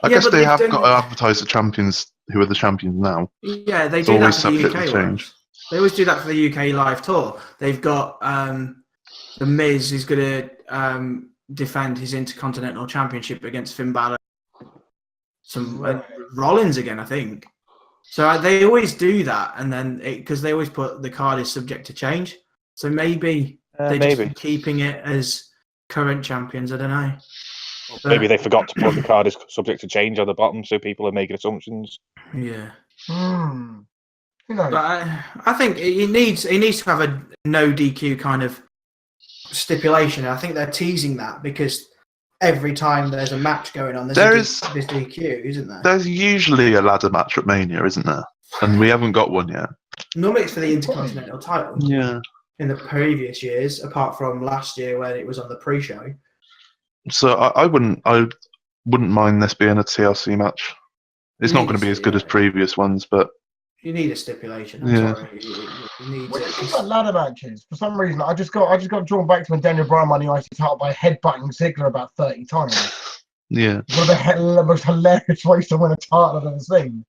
I guess they have got to advertise the champions who are the champions now. Yeah, they It's do that always for the subject to UK change. ones. They always do that for the UK live tour. They've got the Miz is going to defend his Intercontinental Championship against Finn Balor. Rollins again, I think. So they always do that, and then because they always put the card is subject to change. So maybe they're just keeping it as current champions. I don't know. Maybe they forgot to put the card as subject to change on the bottom, so people are making assumptions. Yeah. Who knows? But I think he needs to have a no DQ kind of stipulation. I think they're teasing that because every time there's a match going on, there's DQ, isn't there? There's usually a ladder match at Mania, isn't there? And we haven't got one yet. Normally it's for the Intercontinental title. Yeah. In the previous years, apart from last year when it was on the pre-show. So I wouldn't mind this being a TLC match. It's not going to be as good as previous ones, but you need a stipulation. I'm sorry. You need what do you think about ladder matches? For some reason, I just got drawn back to when Daniel Bryan won the IC title by headbutting Ziggler about 30 times. Yeah. One of the most hilarious ways to win a title I've ever seen.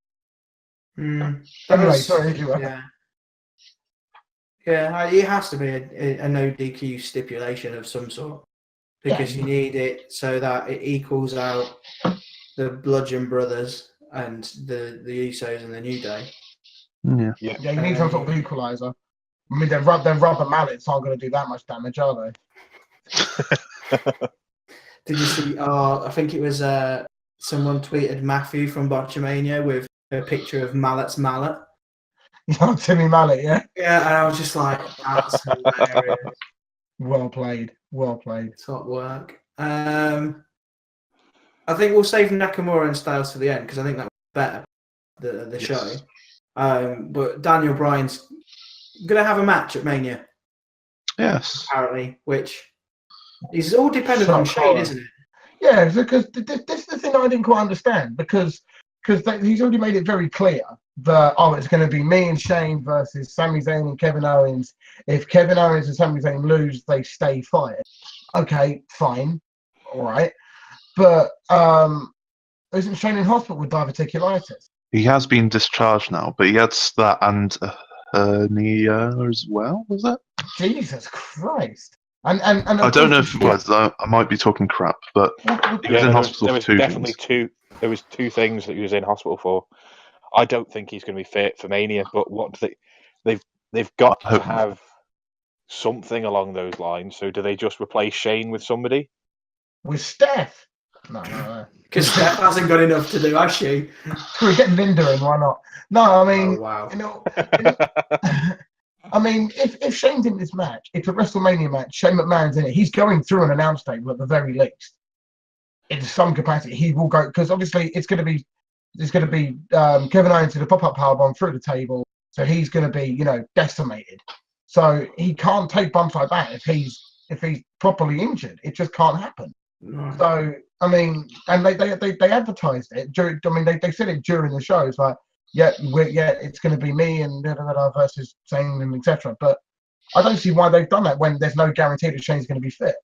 Anyway, sorry. Yeah, it has to be a no DQ stipulation of some sort because you need it so that it equals out the Bludgeon Brothers and the Usos and the New Day. Yeah, you need some sort of equalizer. I mean, their rubber mallets aren't going to do that much damage, are they? Did you see? I think it was someone tweeted Matthew from Botchamania with a picture of Mallet's mallet. Timmy Mallet, yeah. Yeah, and I was just like, that's hilarious. Well played. Top work. I think we'll save Nakamura and Styles for the end because I think that was better the show. But Daniel Bryan's gonna have a match at Mania. Yes. Apparently, which is all dependent on Shane, isn't it? Yeah, because this is the thing I didn't quite understand because he's already made it very clear that it's going to be me and Shane versus Sami Zayn and Kevin Owens. If Kevin Owens and Sami Zayn lose, they stay fired. Okay, fine, all right, but isn't Shane in hospital with diverticulitis? He has been discharged now, but he had that and hernia as well. Was it? Jesus Christ! And I don't know if it was. I might be talking crap, but he was in hospital for 2 things. There was 2 things that he was in hospital for. I don't think he's going to be fit for Mania, but what do they've got to have something along those lines. So do they just replace Shane with somebody? With Steph? No. Because Steph hasn't got enough to do, has she? We're getting Linda in, why not? No, I mean, wow. I mean, if Shane's in this match, it's a WrestleMania match, Shane McMahon's in it, he's going through an announce table at the very least. In some capacity, he will go, because obviously it's going to be Kevin Owens to the pop-up powerbomb through the table, so he's going to be, decimated. So he can't take bumps like that if he's properly injured. It just can't happen. No. So I mean, and they advertised it during. I mean, they said it during the show. It's like, it's going to be me and versus Shane and etc. But I don't see why they've done that when there's no guarantee that Shane's going to be fit.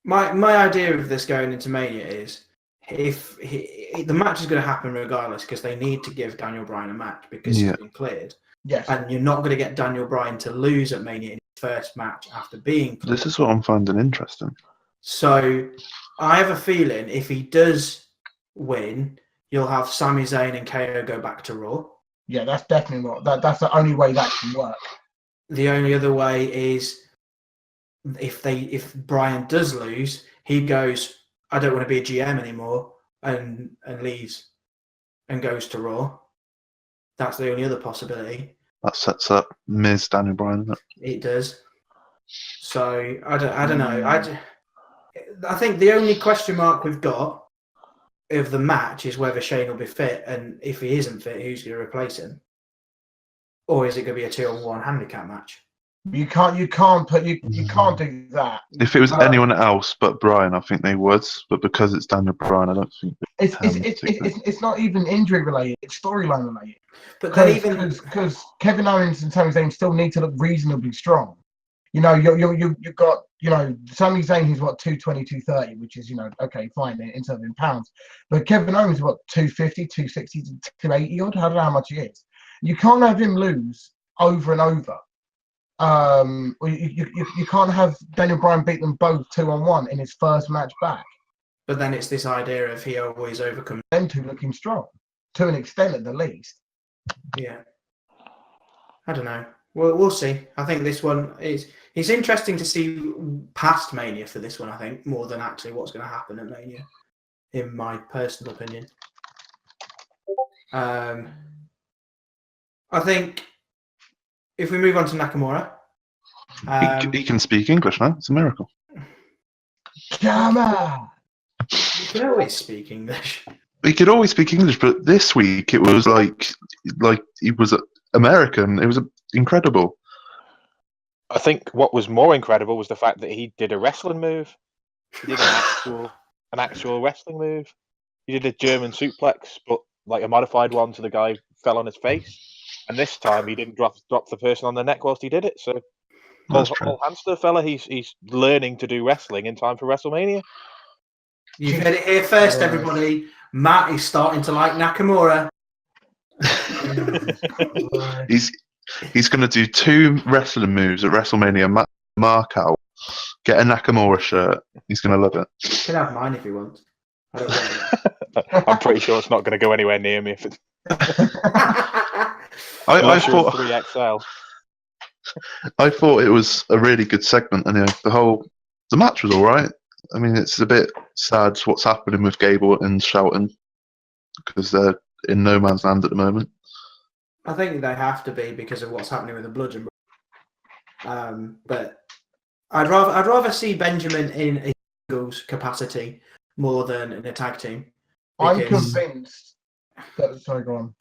My idea of this going into Mania is if the match is going to happen regardless because they need to give Daniel Bryan a match because he's been cleared. Yes. And you're not going to get Daniel Bryan to lose at Mania in his first match after being cleared. This is what I'm finding interesting. So I have a feeling if he does win, you'll have Sami Zayn and KO go back to Raw. Yeah, that's definitely not. That's the only way that can work. The only other way is if Bryan does lose, he goes, I don't want to be a GM anymore, and leaves and goes to Raw. That's the only other possibility. That sets up Miz Daniel Bryan, doesn't it? It does. So I don't know. I think the only question mark we've got of the match is whether Shane will be fit, and if he isn't fit, who's going to replace him? Or is it going to be a 2-on-1 handicap match? You can't do that. If it was anyone else but Bryan, I think they would. But because it's Daniel Bryan, I don't think it's not even injury related. It's storyline related. But then even because Kevin Owens and Sami Zayn still need to look reasonably strong. You know, you've got, you know, Sami Zayn, he's what, 220, 230, which is, you know, okay, fine in terms of pounds. But Kevin Owens is what, 250, 260, 280 odd? I don't know how much he is. You can't have him lose over and over. You can't have Daniel Bryan beat them both 2-on-1 in his first match back. But then it's this idea of he always overcomes them two looking strong, to an extent at the least. Yeah. I don't know. We'll see. I think this one is. It's interesting to see past Mania for this one. I think more than actually what's going to happen at Mania, in my personal opinion. I think if we move on to Nakamura, he can speak English now. It's a miracle. Come on. You can always speak English. He could always speak English, but this week it was like he was American. It was incredible. I think what was more incredible was the fact that he did a wrestling move. He did an actual wrestling move. He did a German suplex, but like a modified one, so the guy fell on his face. And this time he didn't drop the person on the neck whilst he did it. So all hands to the fella. He's learning to do wrestling in time for WrestleMania. You've heard it here first, everybody. Matt is starting to like Nakamura. He's going to do 2 wrestling moves at WrestleMania. Mark out. Get a Nakamura shirt. He's going to love it. You can have mine if you want. I don't want it. I'm pretty sure it's not going to go anywhere near me. If it's... I thought 3XL. I thought it was a really good segment. Anyway, the match was all right. I mean, it's a bit sad what's happening with Gable and Shelton because they're in no man's land at the moment. I think they have to be because of what's happening with the Bludgeon. But I'd rather see Benjamin in a singles capacity more than in a tag team. I'm convinced. Sorry, go on.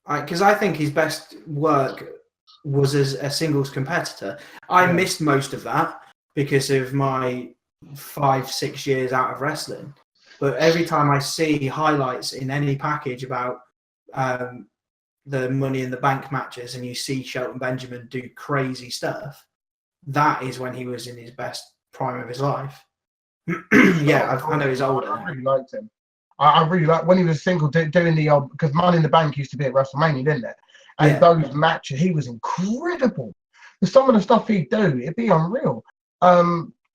Because I think his best work was as a singles competitor. I missed most of that because of my 5-6 years out of wrestling. But every time I see highlights in any package about the Money in the Bank matches and you see Shelton Benjamin do crazy stuff, that is when he was in his best prime of his life. I know he's older. I really liked him. I really like when he was single doing the old, because Money in the Bank used to be at WrestleMania, didn't it? And those matches, he was incredible. Some of the stuff he'd do, it'd be unreal.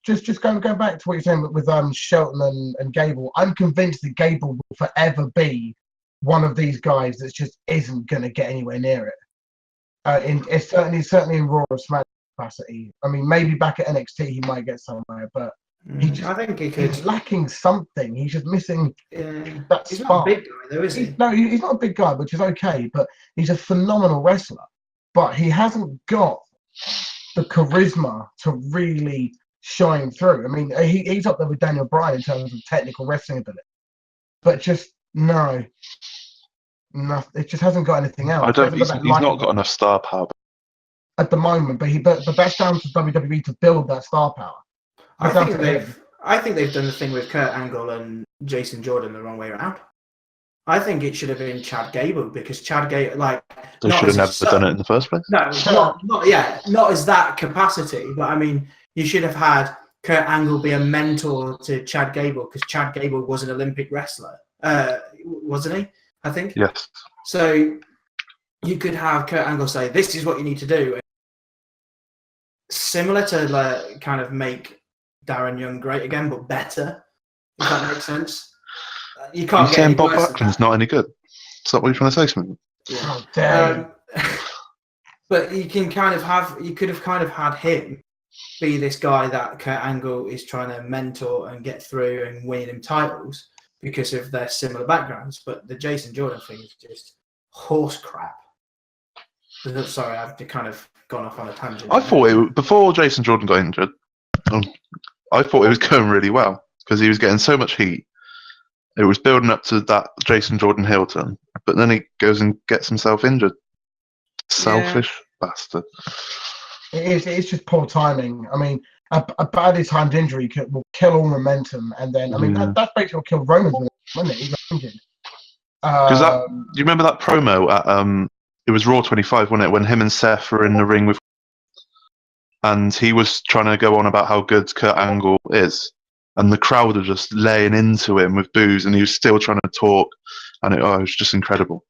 Just going back to what you're saying with Shelton and Gable, I'm convinced that Gable will forever be one of these guys that just isn't going to get anywhere near it. It's certainly in Raw or SmackDown capacity. I mean, maybe back at NXT he might get somewhere, but I think he could. He's lacking something. He's just missing that he's spark. Not a big guy, though, is he? No, he's not a big guy, which is okay. But he's a phenomenal wrestler. But he hasn't got the charisma to really shine through. I mean, he's up there with Daniel Bryan in terms of technical wrestling ability. But just no, it just hasn't got anything else. I don't. He's not got enough star power at the moment. But that's down to WWE to build that star power. I think they've done the thing with Kurt Angle and Jason Jordan the wrong way around. I think it should have been Chad Gable because Chad Gable, they should have never done it in the first place. No, not as that capacity. But I mean, you should have had Kurt Angle be a mentor to Chad Gable because Chad Gable was an Olympic wrestler, wasn't he? I think. Yes. So you could have Kurt Angle say, "This is what you need to do," similar to kind of make Darren Young great again, but better. If that makes sense. You can't. You're saying Bob Backlund's not any good? Is that what you're trying to say, Smith? Yeah. But you could have kind of had him be this guy that Kurt Angle is trying to mentor and get through and win him titles because of their similar backgrounds. But the Jason Jordan thing is just horse crap. Sorry, I've kind of gone off on a tangent. I thought before Jason Jordan got injured, I thought it was going really well because he was getting so much heat. It was building up to that Jason Jordan heel turn, but then he goes and gets himself injured. Selfish bastard. It's just poor timing. I mean, a badly timed injury will kill all momentum, and then I mean that's basically what killed Roman's momentum, wasn't it? He got injured. Because you remember that promo at it was Raw 25, wasn't it, when him and Seth were in the ring with, and he was trying to go on about how good Kurt Angle is, and the crowd are just laying into him with boos, and he was still trying to talk, and it was just incredible.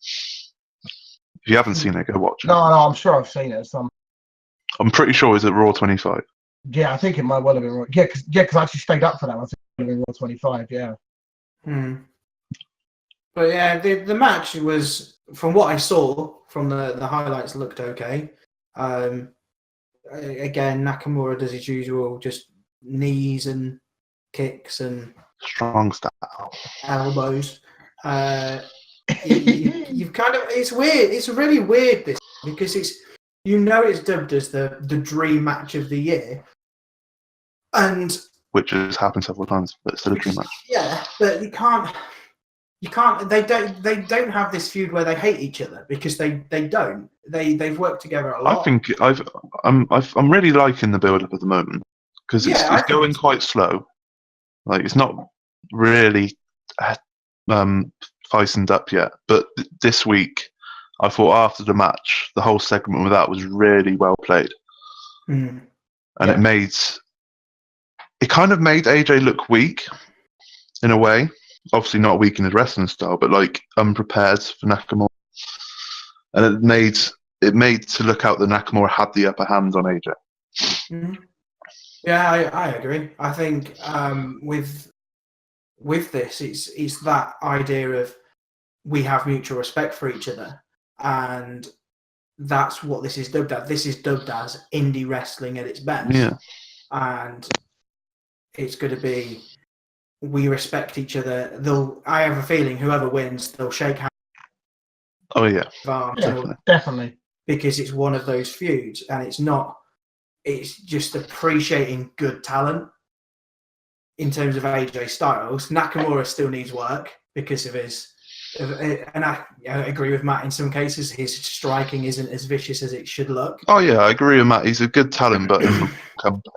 If you haven't seen it, go watch it. No, I'm sure I've seen it. I'm pretty sure it's at Raw 25. Yeah, I think it might well have been. Yeah, because I actually stayed up for that. I think it would have been Raw 25. Yeah. But yeah, the match was, from what I saw from the highlights, looked okay. Again, Nakamura does his usual, just knees and kicks and strong style elbows. You've kind of, it's weird. It's really weird this, because it's dubbed as the dream match of the year, and which has happened several times, but it's still a dream match. Yeah, but you can't. They don't have this feud where they hate each other, because they don't. They've worked together a lot. I think I'm really liking the build up at the moment, because it's going quite slow. Like, it's not really heightened up yet. But this week, I thought after the match, the whole segment with that was really well played, and it kind of made AJ look weak in a way. Obviously not weak in his wrestling style, but like unprepared for Nakamura, and it made to look out that Nakamura had the upper hand on AJ. Mm-hmm. Yeah, I agree. I think with this, it's that idea of we have mutual respect for each other, and that's what this is dubbed as. This is dubbed as indie wrestling at its best. Yeah, and it's going to be, we respect each other. I have a feeling whoever wins, they'll shake hands. Oh yeah, definitely. Because it's one of those feuds, and it's just appreciating good talent. In terms of AJ Styles, Nakamura still needs work because of his, and I agree with Matt in some cases, his striking isn't as vicious as it should look. Oh yeah, I agree with Matt. He's a good talent, but in the company,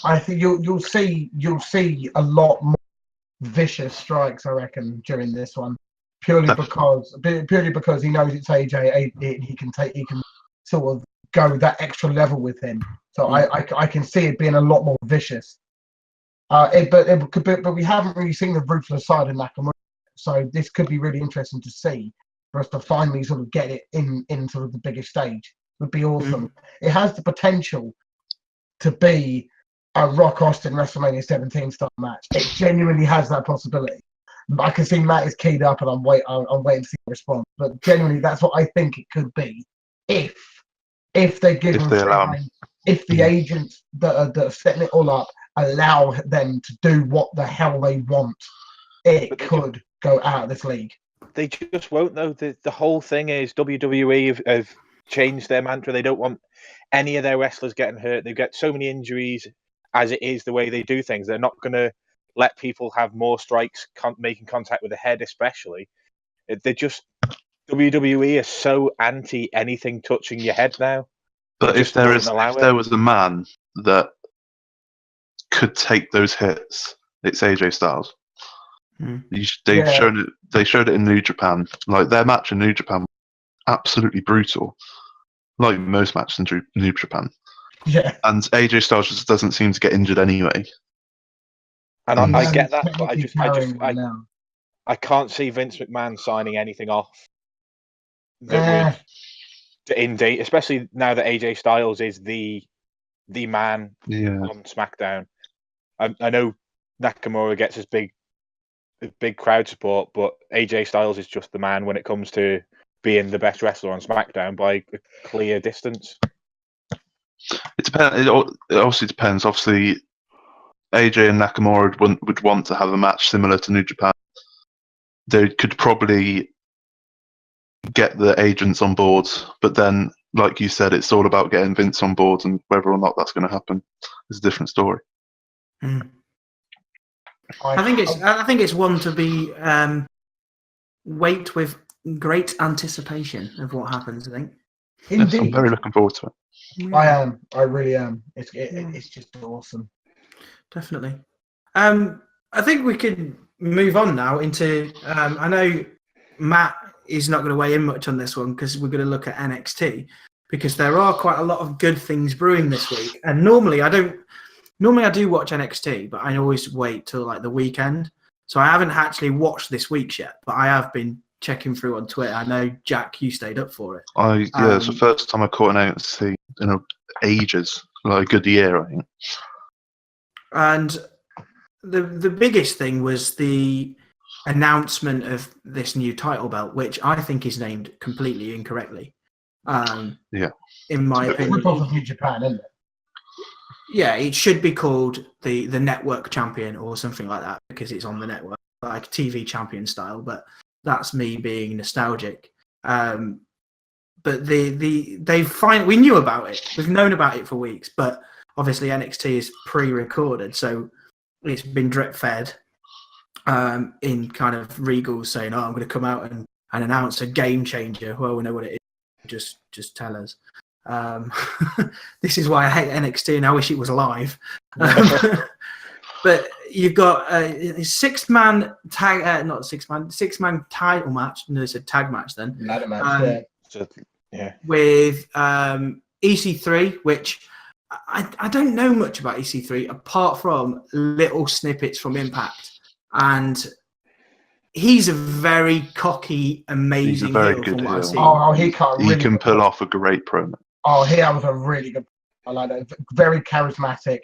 I think you'll see a lot more vicious strikes, I reckon, during this one, purely because he knows it's AJ. He can sort of go that extra level with him. So I can see it being a lot more vicious. But we haven't really seen the ruthless side of Nakamura, so this could be really interesting to see, for us to finally sort of get it in sort of the biggest stage. Would be awesome. It has the potential to be a Rock Austin WrestleMania 17 style match. It genuinely has that possibility. I can see Matt is keyed up, and I'm waiting to see the response. But genuinely, that's what I think it could be, if they give them time, if the agents that are setting it all up allow them to do what the hell they want, it could go out of this league. They just won't, though. The whole thing is WWE have changed their mantra. They don't want any of their wrestlers getting hurt. They get so many injuries as it is the way they do things. They're not going to let people have more strikes making contact with the head, especially. They're just, WWE is so anti anything touching your head now. But if there was a man that could take those hits, it's AJ Styles. They showed it in New Japan. Like, their match in New Japan was absolutely brutal, like most matches in New Japan. Yeah. And AJ Styles just doesn't seem to get injured anyway. And I get that, but I can't see Vince McMahon signing anything off that would indie, especially now that AJ Styles is the man on SmackDown. I know Nakamura gets his big crowd support, but AJ Styles is just the man when it comes to being the best wrestler on SmackDown by a clear distance. It depends. It obviously depends. Obviously, AJ and Nakamura would want to have a match similar to New Japan. They could probably get the agents on board, but then, like you said, it's all about getting Vince on board, and whether or not that's going to happen is a different story. I think it's one to be wait with great anticipation of what happens. I think. Yes, I'm very looking forward to it. Yeah. I am. I really am. It's just awesome. Definitely. I think we could move on now into. I know Matt is not going to weigh in much on this one because we're going to look at NXT because there are quite a lot of good things brewing this week. And normally I do watch NXT, but I always wait till like the weekend. So I haven't actually watched this week's yet, but I have been checking through on Twitter. I know Jack, you stayed up for it. It's the first time I caught an NXT in ages, like a good year, I think. And the biggest thing was the announcement of this new title belt, which I think is named completely incorrectly. In my opinion, Rip off of New Japan, isn't it? Yeah, it should be called the network champion or something like that because it's on the network, like TV champion style. But that's me being nostalgic. But we knew about it. We've known about it for weeks, but obviously NXT is pre-recorded, so it's been drip fed in kind of Regal saying, "Oh, I'm going to come out and announce a game changer." Well, we know what it is. Just tell us. This is why I hate NXT and I wish it was live. But you've got a six-man title match. No, it's a tag match then. Ladder match, with EC3, which I don't know much about EC3 apart from little snippets from Impact, and he's a very cocky, amazing heel from what I've seen. He can pull off a great promo. Oh, here was a really good. I like that. Very charismatic.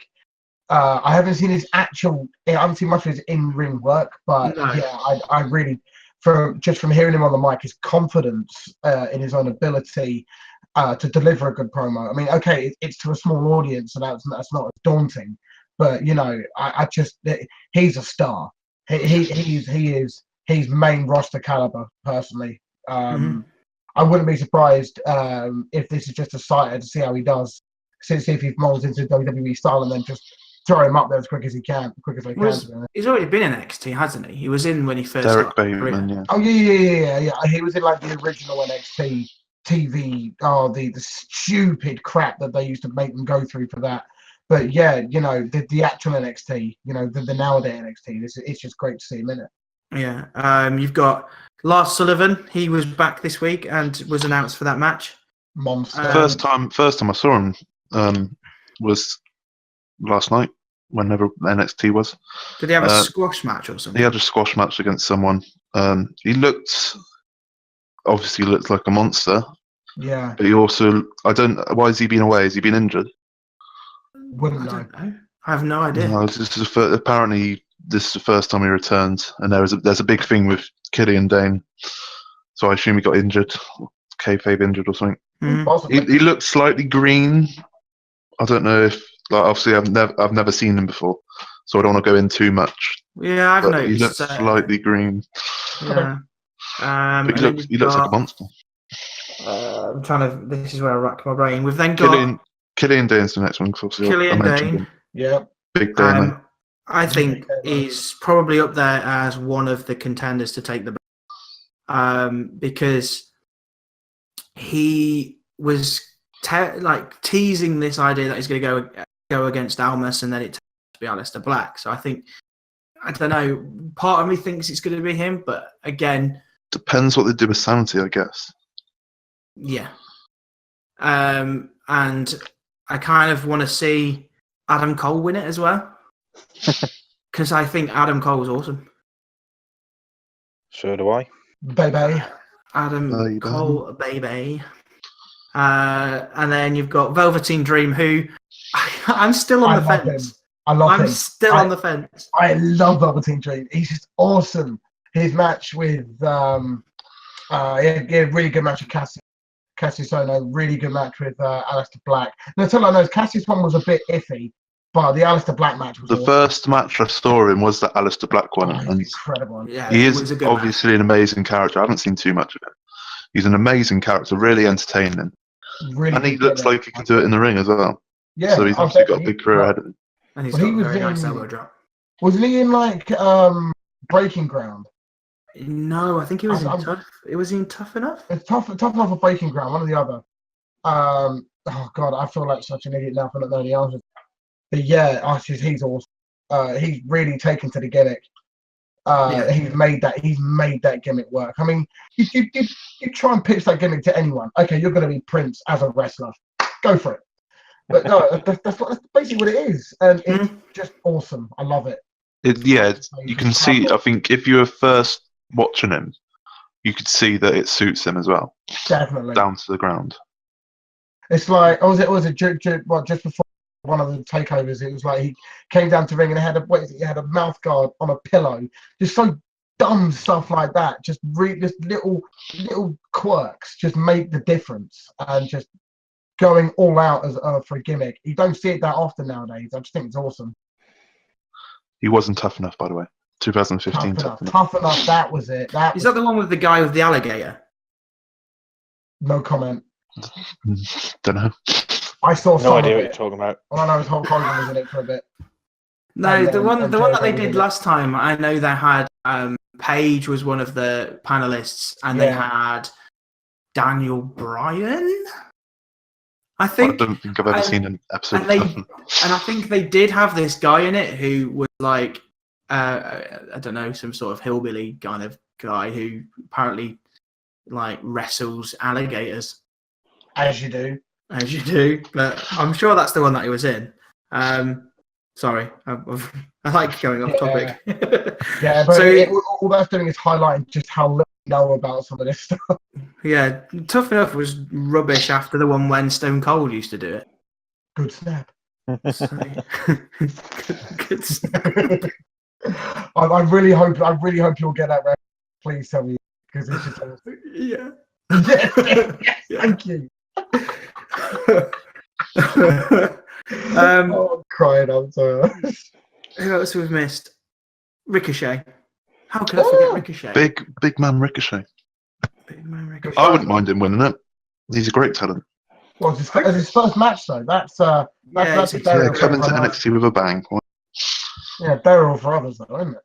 I haven't seen his actual. I haven't seen much of his in-ring work, but I really, from hearing him on the mic, his confidence in his own ability to deliver a good promo. I mean, okay, it's to a small audience, so that's not as daunting. But he's a star. He's main roster caliber personally. I wouldn't be surprised if this is just a sighter to see how he does, see if he molds into WWE style, and then just throw him up there as quick as they can. He's already been in NXT, hasn't he? He was in when he first Derek started. Bateman, yeah. Oh yeah. He was in like the original NXT TV. Oh, the stupid crap that they used to make them go through for that. But yeah, the actual NXT, the nowadays NXT. It's just great to see him in it. Yeah. You've got Lars Sullivan. He was back this week and was announced for that match. Monster. First time I saw him was last night, whenever NXT was. Did he have a squash match or something? He had a squash match against someone. He obviously looked like a monster. Yeah. But he also, why has he been away? Has he been injured? Wouldn't know. I have no idea. No, apparently this is the first time he returned, and there's a big thing with Killian Dane. So I assume he got injured, kayfabe injured or something. He looked slightly green. I don't know if, obviously I've never seen him before, so I don't want to go in too much. Yeah, I've noticed. He looks slightly green. Yeah. He looks like a monster. I'm trying to. This is where I rack my brain. We've then got Killian Dane's the next one. Killian Dane. Yeah. Big Dane. I think is probably up there as one of the contenders to take the belt, because he was teasing this idea that he's going to go against Almas, and then it turns to be Aleister Black. So I don't know. Part of me thinks it's going to be him, but again, depends what they do with Sanity, I guess. Yeah. And I kind of want to see Adam Cole win it as well, because I think Adam Cole was awesome. So do I. Baby. Adam Cole, baby. And then you've got Velveteen Dream, who I'm still on the fence. I'm still on the fence. I love Velveteen Dream. He's just awesome. His match with he had a really good match with Cassius Ohno, really good match with Aleister Black. Now, tell I know Cassius one was a bit iffy, but the Aleister Black match was the first match I saw him was the Aleister Black one. And incredible. Yeah, he is obviously an amazing character. I haven't seen too much of him. He's an amazing character, really entertaining. Really, and he looks like he can do it in the ring as well. Yeah, so he's obviously got a big career ahead of him. And he's got a very nice elbow drop. Wasn't he in Breaking Ground? No, I think he was in Tough. Was he in Tough Enough? It's tough enough for Breaking Ground. One or the other. Oh God, I feel like such an idiot now for not knowing the answer. But yeah, he's awesome. He's really taken to the gimmick. He's made that gimmick work. I mean, you try and pitch that gimmick to anyone. Okay, you're going to be Prince as a wrestler. Go for it. But no, that's basically what it is, and it's just awesome. I love it. You can see. I think if you were first watching him, you could see that it suits him as well. Definitely down to the ground. It's like just before one of the takeovers, it was like he came down to ring and he had a mouth guard on a pillow. Just so dumb stuff like that. Just little quirks just make the difference, and just going all out as for a gimmick. You don't see it that often nowadays. I just think it's awesome. He wasn't tough enough, by the way. 2015. Tough enough. That was it. Is that the one with the guy with the alligator? No comment. Don't know. I saw no idea what you're talking about. All I know is Hulk Hogan was in it for a bit. No, the one that they did last time, I know they had Paige was one of the panelists, and they had Daniel Bryan. I don't think I've ever seen an episode. And I think they did have this guy in it who was like, I don't know, some sort of hillbilly kind of guy who apparently like wrestles alligators. As you do. But I'm sure that's the one that he was in. Sorry, I like going off topic. Yeah, but all that's doing is highlighting just how little we know about some of this stuff. Yeah, Tough Enough was rubbish after the one when Stone Cold used to do it. Good snap. Good snap. I really hope you'll get that. Please tell me, because it's just awesome. Yeah. Yes, thank you. I'm crying. I'm sorry. Who else we've missed? Ricochet. How could I forget Ricochet? Big man Ricochet. Big man Ricochet. I wouldn't mind him winning it. He's a great talent. Well, it's his first match though. That's a burial. Coming to NXT with a bang. Yeah, burial for others though, isn't it?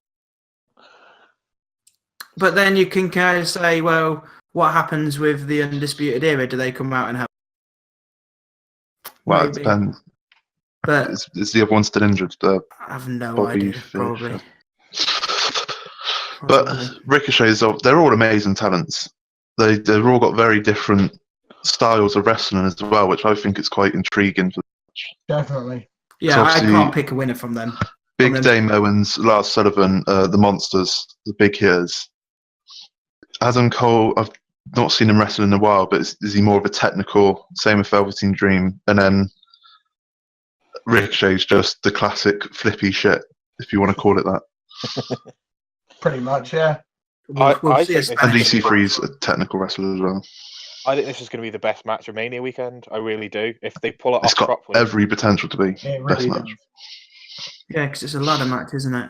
But then you can kind of say, well, what happens with the Undisputed Era? Do they come out and have? Well, it depends. But is the other one still injured? I have no idea. Probably. But Ricochet's, they're all amazing talents. They've all got very different styles of wrestling as well, which I think is quite intriguing. Definitely. Yeah, I can't pick a winner from them. Big Dame Owens, Lars Sullivan, the Monsters, the big hitters. Adam Cole, I've not seen him wrestle in a while, but is he more of a technical? Same with Velveteen Dream. And then Ricochet's just the classic flippy shit, if you want to call it that. Pretty much, yeah. And EC3's a technical wrestler as well. I think this is going to be the best match of Mania weekend. I really do. If they pull it off got properly. Every potential to be it best really match. does. Yeah, because it's a ladder match, isn't it?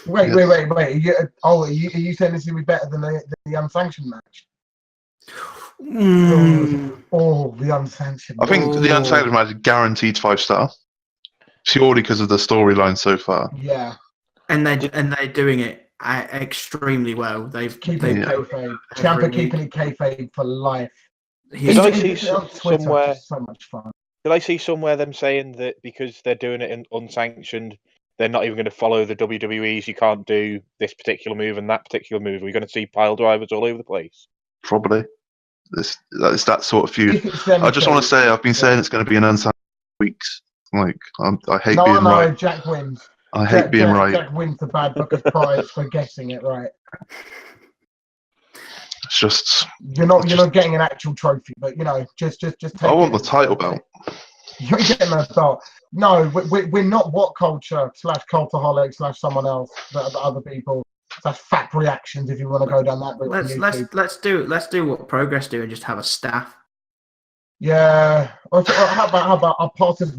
Wait. Are you saying this will be better than the unsanctioned match? The unsanctioned. I think the unsanctioned match is guaranteed 5-star, purely because of the storyline so far. Yeah, and they're doing it extremely well. They've keeping it kayfabe. Ciampa keeping it kayfabe for life. Did I see somewhere? So much fun. Did I see somewhere them saying that because they're doing it in unsanctioned, they're not even going to follow the WWE's? You can't do this particular move and that particular move. Are we going to see pile drivers all over the place? Probably. It's that sort of feud. I just want to say I've been saying it's going to be an unsanctioned weeks. Like I hate being right. No, Jack wins. I hate being right. Jack wins the Bad Book of Prize for guessing it right. It's just you're not getting an actual trophy, but just take I want the title belt. You're getting a belt. No, we're not what culture / cultaholic / someone else, the other people. That's fat reactions if you want to go down that route. Let's do what Progress do and just have a staff. Yeah. How about I'll pass this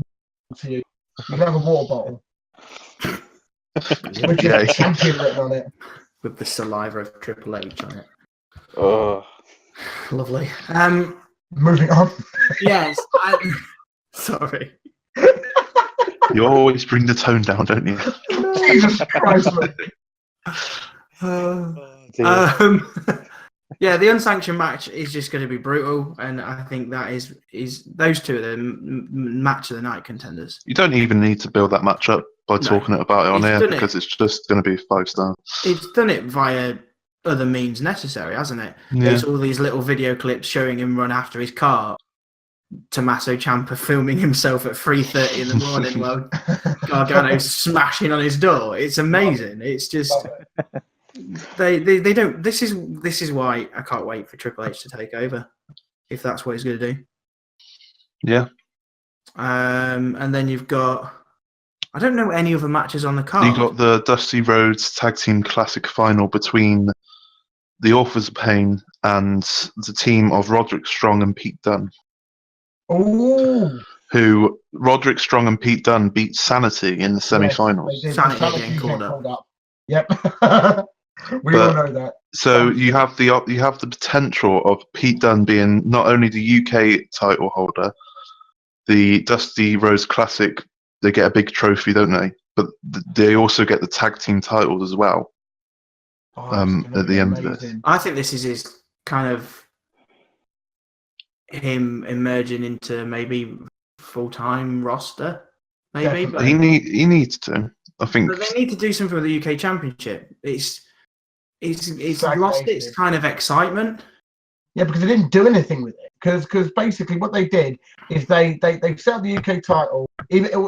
to you. You can have a water bottle. With your champion written on it. With the saliva of Triple H on it. Oh. Lovely. Moving on. Yes. Sorry. You always bring the tone down, don't you? Jesus Christ, Yeah, the unsanctioned match is just going to be brutal, and I think that is those two are the match of the night contenders. You don't even need to build that match up by talking about it on air because it's just going to be 5-star. It's done it via other means necessary, hasn't it? Yeah. There's all these little video clips showing him run after his car. Tommaso Ciampa filming himself at 3:30 in the morning while Gargano's smashing on his door. It's amazing. It's just they don't. This is why I can't wait for Triple H to take over, if that's what he's going to do. Yeah. And then you've got, I don't know any other matches on the card. You got the Dusty Rhodes Tag Team Classic final between the Authors of Pain and the team of Roderick Strong and Pete Dunne. Oh. Who Roderick Strong and Pete Dunne beat Sanity in the semi-finals. Yes, Sanity getting called up. Yep. We all know that. So you have the potential of Pete Dunne being not only the UK title holder, the Dusty Rhodes Classic, they get a big trophy, don't they? But they also get the tag team titles as well. At the end of it, I think this is his kind of him emerging into maybe full-time roster. Maybe, but he needs to. I think. But they need to do something with the UK Championship. It's Exactly. lost its kind of excitement. Yeah, because they didn't do anything with it. Because basically what they did is they set up the UK title.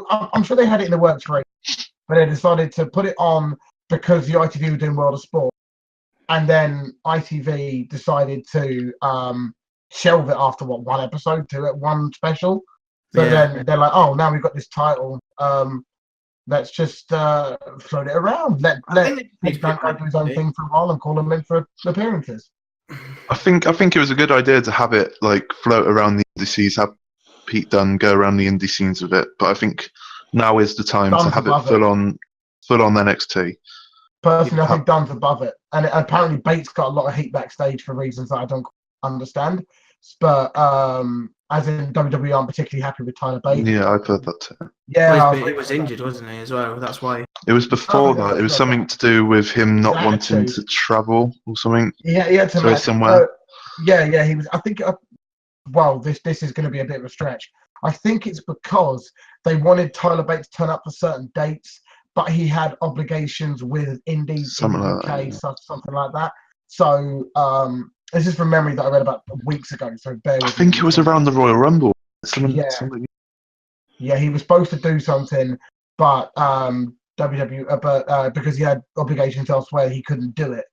I'm sure they had it in the works for ages, but they decided to put it on because the ITV were doing World of Sport, and then ITV decided to shelve it after one episode, one special. So then they're like, oh, now we've got this title. Let's just float it around. Let Pete Dunne do his own thing for a while and call him in for appearances. I think it was a good idea to have it like float around the indices, have Pete Dunne go around the indie scenes with it. But I think now is the time to have it full on NXT. Personally, I think Dunne's above it, and apparently Bates got a lot of heat backstage for reasons that I don't understand. But as in WWE, aren't particularly happy with Tyler Bates. Yeah, I've heard that too. Yeah, he was injured, wasn't he, as well? That's why. It was before that. It was something to do with him not wanting to travel or something. Yeah, he had to go somewhere. Yeah, he was. I think. Well, this is going to be a bit of a stretch. I think it's because they wanted Tyler Bates to turn up for certain dates, but he had obligations with indies in the UK, something like that. So this is from memory that I read about weeks ago. So I think it was around the Royal Rumble. Something. Yeah, he was supposed to do something, but because he had obligations elsewhere, he couldn't do it.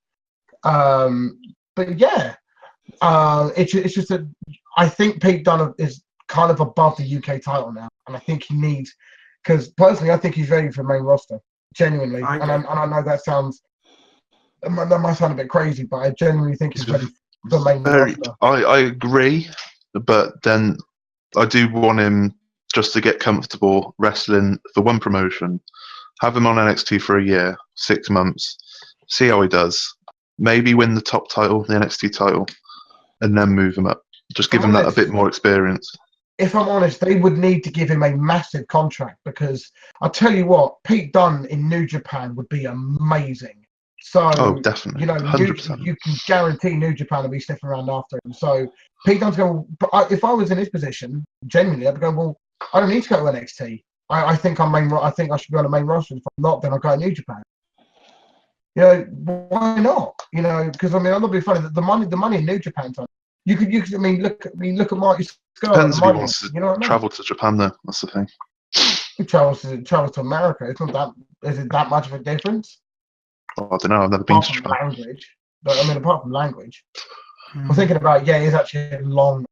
But yeah, it's just that I think Pete Dunne is kind of above the UK title now, and I think he needs, because personally, I think he's ready for main roster, genuinely. And I know that might sound a bit crazy, but I genuinely think he's ready for main roster. I agree, but then I do want him just to get comfortable wrestling for one promotion, have him on NXT for a year, 6 months, see how he does, maybe win the top title, the NXT title, and then move him up. Just give him that a bit more experience. If I'm honest, they would need to give him a massive contract, because I'll tell you what, Pete Dunne in New Japan would be amazing. So, definitely. You know, 100%. You can guarantee New Japan will be sniffing around after him. So Pete Dunne's going, if I was in his position, genuinely, I'd be going, well, I don't need to go to NXT. I think I think I should be on the main roster. If I'm not, then I'll go to New Japan. You know, why not? You know, because I mean, I'm not being funny. The money in New Japan time. You could. I mean, look at Marty Scurll. Depends if he wants to travel to Japan, though. That's the thing. He travels to America. It's not that. Is it that much of a difference? Oh, I don't know. I've never been to Japan. Language, but I mean, apart from language, I'm thinking about it's actually a long.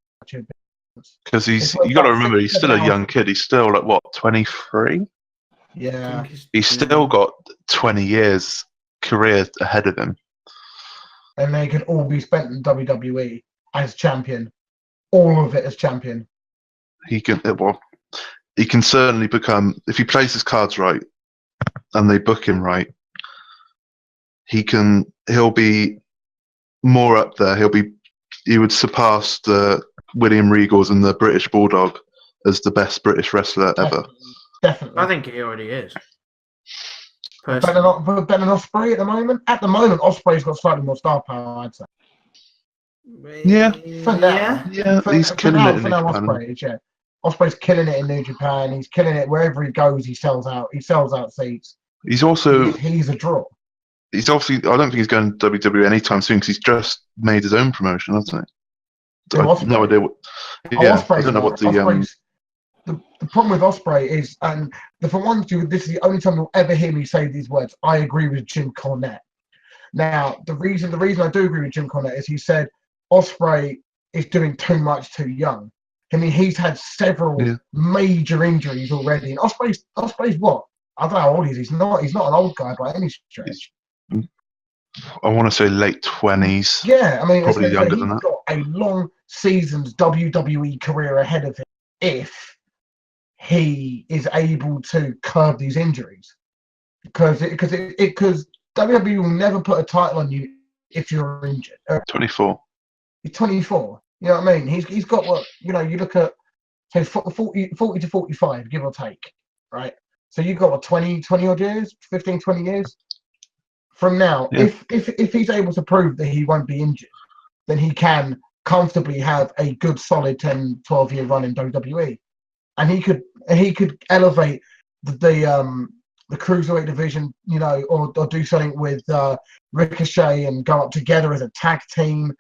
Because you got to remember, he's still a young kid. He's still like what, 23? Yeah. He's still got 20 years career ahead of him. And they can all be spent in WWE as champion. All of it as champion. He can certainly become, if he plays his cards right and they book him right, he'll be more up there. He would surpass the William Regals and the British Bulldog as the best British wrestler ever. Definitely. I think he already is. Better than Ospreay at the moment. At the moment, Ospreay's got slightly more star power, I'd say. Yeah. For now. Yeah, he's For killing it in for New now, Japan. Ospreay is, yeah. Ospreay's killing it in New Japan. He's killing it wherever he goes. He sells out. He sells out seats. He's also He's a draw. he's obviously I don't think he's going to WWE anytime soon because he's just made his own promotion, hasn't he? Who, I have no Ospreay? idea what. Oh, Yeah, I Ospreay's don't know what the Ospreay's the problem with Ospreay is, and for one, this is the only time you'll ever hear me say these words. I agree with Jim Cornette. Now, the reason I do agree with Jim Cornette is he said Ospreay is doing too much too young. I mean, he's had several major injuries already. And Ospreay's what? I don't know how old he is. He's not an old guy by any stretch. I want to say late 20s. Yeah, I mean, probably younger he's than that. got a long seasoned WWE career ahead of him if he is able to curb these injuries. Because WWE will never put a title on you if you're injured. 24. He's 24. You know what I mean? He's got what, you look at, say, 40 to 45, give or take, right? So you've got, what, 20 odd years, 15, 20 years from now. Yeah. If he's able to prove that he won't be injured, then he can comfortably have a good, solid 10, 12-year run in WWE. And he could elevate the cruiserweight division, or do something with Ricochet and go up together as a tag team,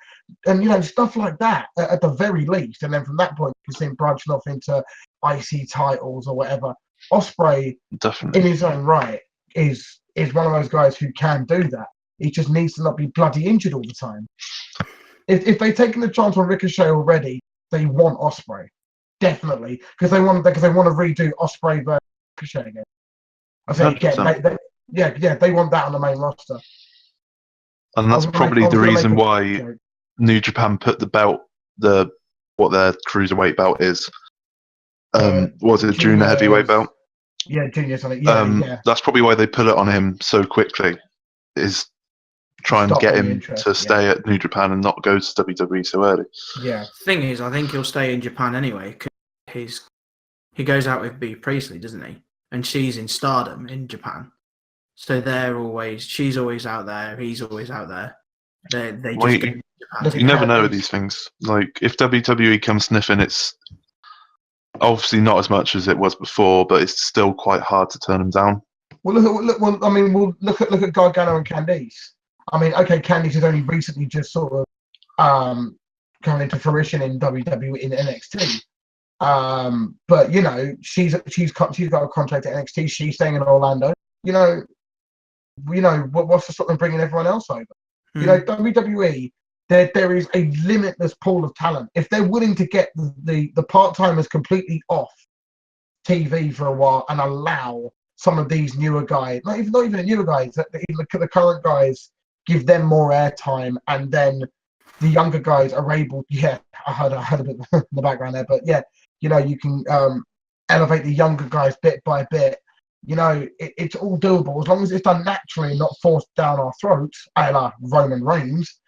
and stuff like that at the very least. And then from that point, you can see him branching off into IC titles or whatever. Ospreay, Definitely, in his own right, is one of those guys who can do that. He just needs to not be bloody injured all the time. If they've taken the chance on Ricochet already, they want Ospreay. Definitely, because they want to redo Ospreay versus Ricochet again. I say again, they want that on the main roster. And that's probably the reason why New Japan put the belt, what their cruiserweight belt is. Was it junior heavyweight belt? Yeah, junior something. Yeah. That's probably why they put it on him so quickly. Is try and get him to stay at New Japan and not go to WWE so early. Yeah. Thing is, I think he'll stay in Japan anyway. Cause he goes out with Bea Priestley, doesn't he? And she's in Stardom in Japan, so she's always out there. He's always out there. They just go to Japan. You never know with these things. Like if WWE comes sniffing, it's obviously not as much as it was before, but it's still quite hard to turn them down. Well, look at Gargano and Candice. I mean, okay, Candice has only recently just sort of come into fruition in WWE in NXT. But she's got a contract at NXT. She's staying in Orlando. What's the sort of bringing everyone else over? WWE. There is a limitless pool of talent. If they're willing to get the part timers completely off TV for a while and allow some of these newer guys, not even the newer guys, the current guys, give them more airtime, and then the younger guys are able. Yeah, I heard a bit in the background there, but yeah. You can elevate the younger guys bit by bit. It's all doable as long as it's done naturally, not forced down our throats, a la Roman Reigns,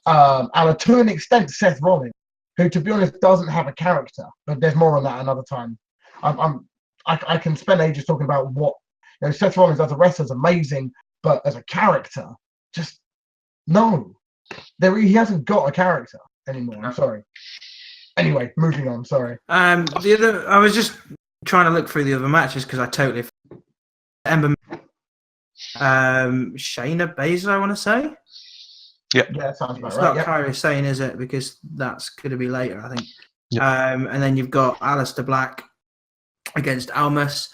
and to an extent Seth Rollins, who, to be honest, doesn't have a character. But there's more on that another time. I can spend ages talking about what Seth Rollins as a wrestler is amazing, but as a character, just no. He hasn't got a character anymore. I'm sorry. Anyway, moving on. Sorry. I was just trying to look through the other matches because I totally. Shayna Baszler, I want to say. Yep. Yeah, that sounds about it's right. It's not Kairi Sane, is it? Because that's going to be later, I think. Yep. And then you've got Aleister Black against Almas.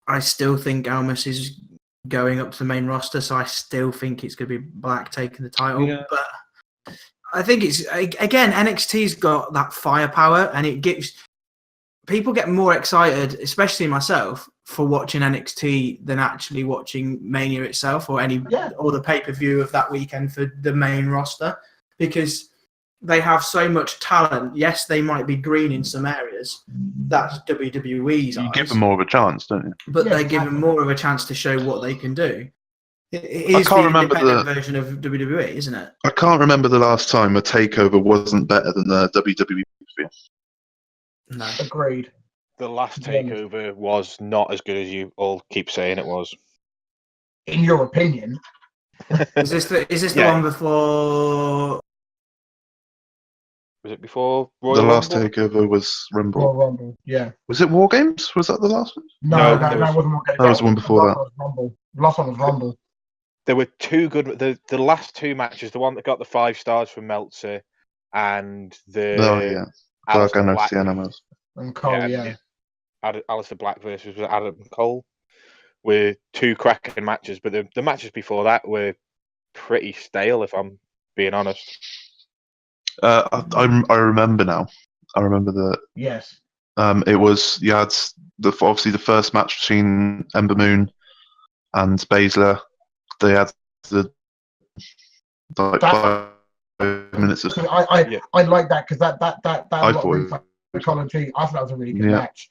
I still think Almas is going up to the main roster, so I still think it's going to be Black taking the title. Yeah. But I think it's, again, NXT's got that firepower, and it gives people get more excited, especially myself, for watching NXT than actually watching Mania itself or or the pay-per-view of that weekend for the main roster, because they have so much talent. Yes, they might be green in some areas. That's WWE's eyes. You give them more of a chance, don't you? But they give them more of a chance to show what they can do. It is the independent version of WWE, isn't it? I can't remember the last time a takeover wasn't better than the WWE. No. Agreed. The last takeover was not as good as you all keep saying it was. In your opinion. Is this the one before Was it before Royal The last Rumble? takeover was Rumble. Royal Rumble, yeah. Was it War Games? Was that the last one? No, there that was- wasn't one. That was one before that. Rumble. Last one was Rumble. There were two good. The last two matches, the one that got the 5 stars from Meltzer, and the Oh yeah, Aleister Gargano Black. Cianamos. And Cole, yeah. Aleister Black versus Adam Cole were 2 cracking matches, but the matches before that were pretty stale, if I'm being honest. I remember now. I remember that. Yes. It was you had obviously the first match between Ember Moon and Baszler. They had the like That's- 5 minutes of. I like that because that I lot thought of psychology. I thought that was a really good Yeah. match.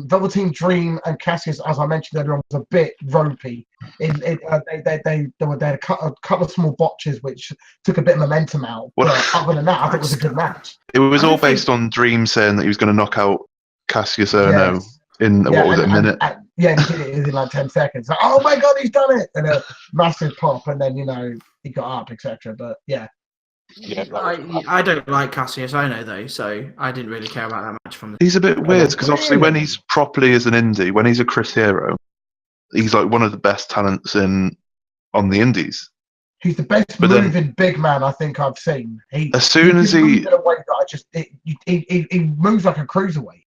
Double Team Dream and Cassius, as I mentioned earlier on, was a bit ropey. They had a couple of small botches which took a bit of momentum out. Well, But other than that, I thought it was a good match. It was I all don't think- based on Dream saying that he was going to knock out Cassius Ohno Yes. in what was it, a minute? Yeah, he did it in like 10 seconds. Like, oh my god, he's done it! And a massive pop, and then he got up, etc. But yeah, Yeah, that was- I don't like Cassius Ohno though, so I didn't really care about that match from the. He's a bit weird because obviously when Really? he's properly as an indie, when he's a Chris Hero, he's like one of the best talents on the indies. he's the best But then- moving big man I think I've seen. As soon as he, moves in a way that he moves like a cruiserweight.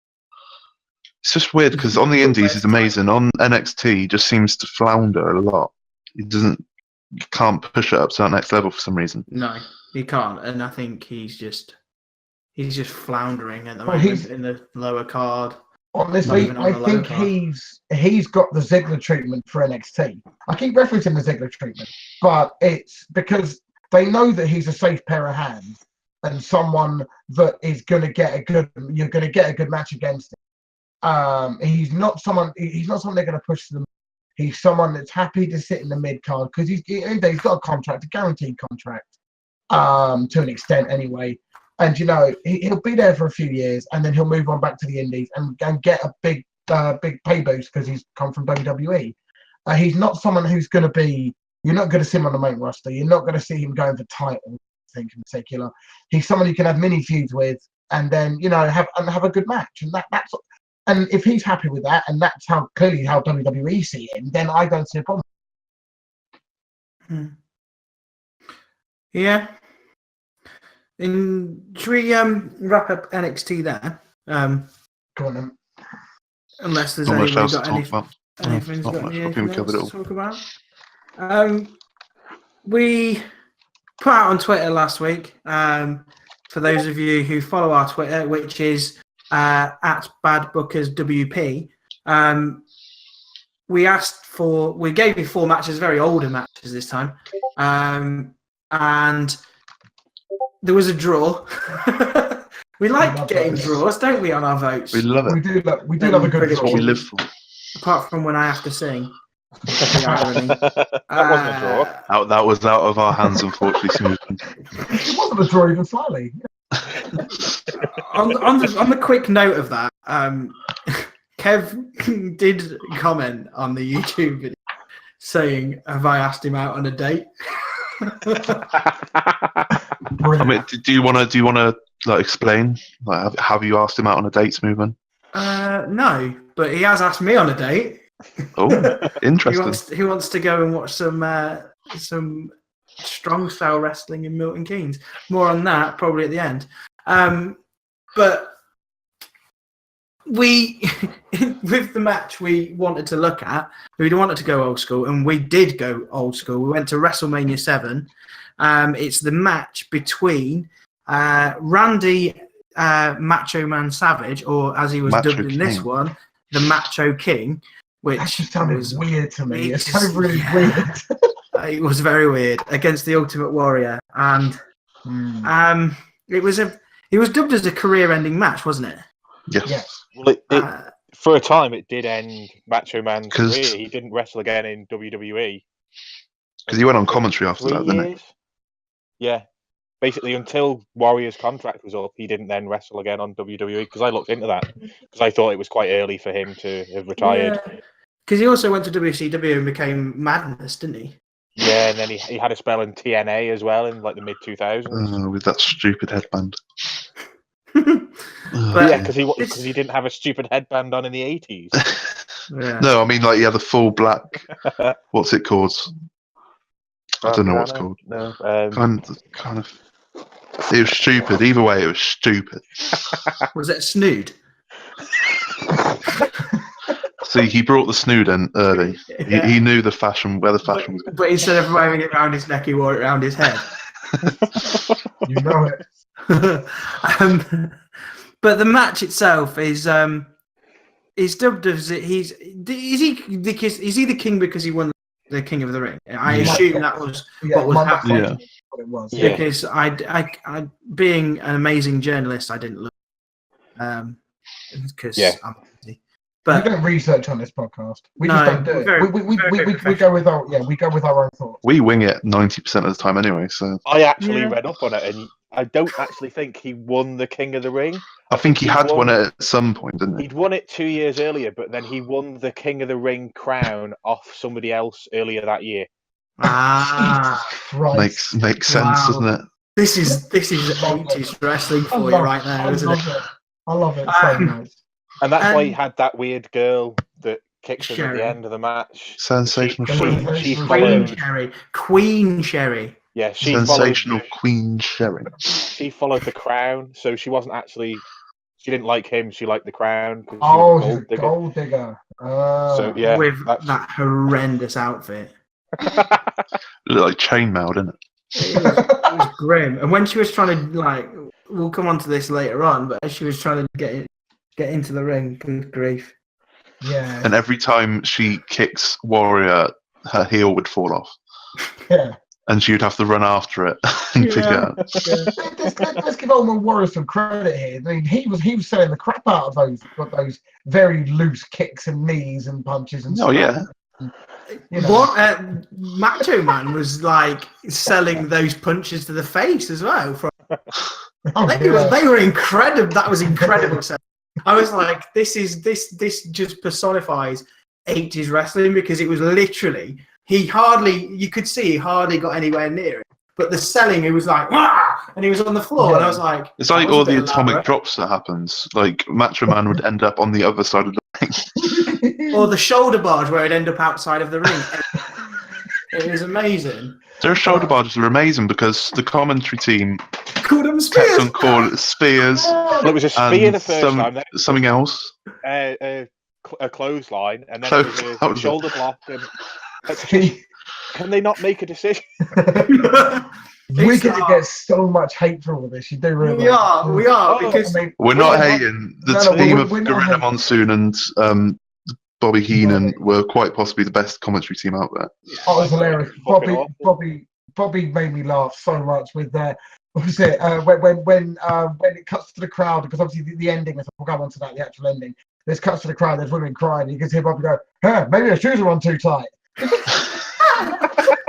it's just weird because on the indies he's amazing. On NXT, he just seems to flounder a lot. He can't push it up to that next level for some reason. No, he can't, and I think he's just floundering at the Well, moment he's- in the lower card. Honestly, even on I the low think card. he's got the Ziggler treatment for NXT. I keep referencing the Ziggler treatment, but it's because they know that he's a safe pair of hands and someone that is going to get you're going to get a good match against him. He's not someone they're going to push to them. He's someone that's happy to sit in the mid card because he's got a contract, a guaranteed contract, to an extent anyway. And he'll be there for a few years, and then he'll move on back to the Indies and get a big pay boost because he's come from WWE. He's not someone who's going to be. You're not going to see him on the main roster. You're not going to see him going for titles. I think in particular, he's someone you can have mini feuds with, and then have a good match. And that's. And if he's happy with that, and that's clearly how WWE see him, then I don't see a problem. Yeah. Should we wrap up NXT there? Go on then. Unless there's Not much anyone else to got talk about. anything's Not got much. I anything think we covered it else all. to talk about. We put out on Twitter last week. For those of you who follow our Twitter, which is at BadBookersWP, we gave you 4 matches, very older matches this time, and there was a draw. We like love getting those. draws, don't we, on our votes? We love We it. do love a good That's That's what we live for. Apart from when I have to sing. The irony. that wasn't a draw. That was out of our hands, unfortunately. Smooth. It wasn't a draw even slightly. On the quick note of that, Kev did comment on the YouTube video saying, "Have I asked him out on a date?" I mean, do you want to like explain? Like, have you asked him out on a date, Smoothman? No, but he has asked me on a date. Oh, interesting. He wants to go and watch some strong style wrestling in Milton Keynes. More on that probably at the end. But we, with the match we wanted to look at, we wanted to go old school, and we did go old school. We went to WrestleMania 7. It's the match between Randy Macho Man Savage, or as he was Macho dubbed in this King. one, the Macho King, That which just sounded was weird to me. It just- sounded really yeah. weird. it was very weird, against the Ultimate Warrior, and it was dubbed as a career-ending match, wasn't it? Yes. Yes. Well, Uh, for a time, it did end Macho Man's 'Cause- career. He didn't wrestle again in WWE. Because he went on commentary after 3 that, didn't he? years? Yeah. Basically, until Warrior's contract was up, he didn't then wrestle again on WWE, because I looked into that, because I thought it was quite early for him to have retired. Because he also went to WCW and became Madness, didn't he? Yeah, and then he had a spell in TNA as well in like the mid 2000s. With that stupid headband. But Yeah, because he didn't have a stupid headband on in the 80s. Yeah. No, I mean like he had the full black. What's it called? I don't know what it's called. No, Kind of. It was stupid. Either way, it was stupid. Was it a snood? See, he brought the snood in early. Yeah. He knew the fashion, where the fashion was going. But instead of wearing it around his neck, he wore it around his head. You know it. But the match itself is dubbed as is he the king because he won the King of the Ring? I assume that was what was happening. Yeah. What it was. Yeah. Because I being an amazing journalist, I didn't look because I'm busy. But we don't research on this podcast. We No, just don't do very- it. We very go with our own thoughts. We wing it 90% of the time anyway. So I actually Yeah. read up on it, and I don't actually think he won the King of the Ring. I think he had won- won it at some point, didn't he? He'd won it 2 years earlier, but then he won the King of the Ring crown off somebody else earlier that year. Christ. Makes sense, Wow. doesn't it? this is 80s wrestling for you right now, isn't it? I love it so much. And that's why he had that weird girl that kicked him at Sherry. the end of the match. Sensational She Queen Queen Sherry. Yeah, Sensational Queen Sherry. She followed the crown, so she wasn't actually. She didn't like him. She liked the crown. She Oh, was she's a a gold digger. So yeah, With that's- that horrendous outfit. Looked like chainmail, didn't it? It was grim. And when she was trying to we'll come on to this later on, but as she was trying to get into the ring, good grief. Yeah. And every time she kicks Warrior, her heel would fall off. Yeah. And she'd have to run after it and pick it up. Let's give Oldman Warrior some credit here. I mean, he was selling the crap out of those very loose kicks and knees and punches and Oh, stuff. yeah. You know. What Macho Man was like selling those punches to the face as well. Oh, They were incredible. That was incredible. I was like, this just personifies 80s wrestling because it was literally you could see he hardly got anywhere near it. But the selling, it was like, wah! And he was on the floor, and I was like, it's like all the atomic drops that happens. Like Macho Man would end up on the other side of the ring. Or the shoulder barge where it'd end up outside of the ring. It was amazing. Their shoulder barges are amazing because the commentary team Called them kept spears. on calling it spears. Well, it was a spear and the first time. Then something else. a clothesline, and then Close- it was that a was it. shoulder block. And can they not make a decision? We're going to get so much hate for all of this. You do realize. We are because I mean, We're not hating. The No, team we're of not Gorilla hating. Monsoon and Bobby Heenan were quite possibly the best commentary team out there. Oh, it was hilarious. Fucking awful. Bobby made me laugh so much with their. What was it? When it cuts to the crowd, because obviously the ending. We'll go on to that. The actual ending. There's cuts to the crowd. There's women crying. You can hear Bobby go, "Huh, maybe her shoes are on too tight."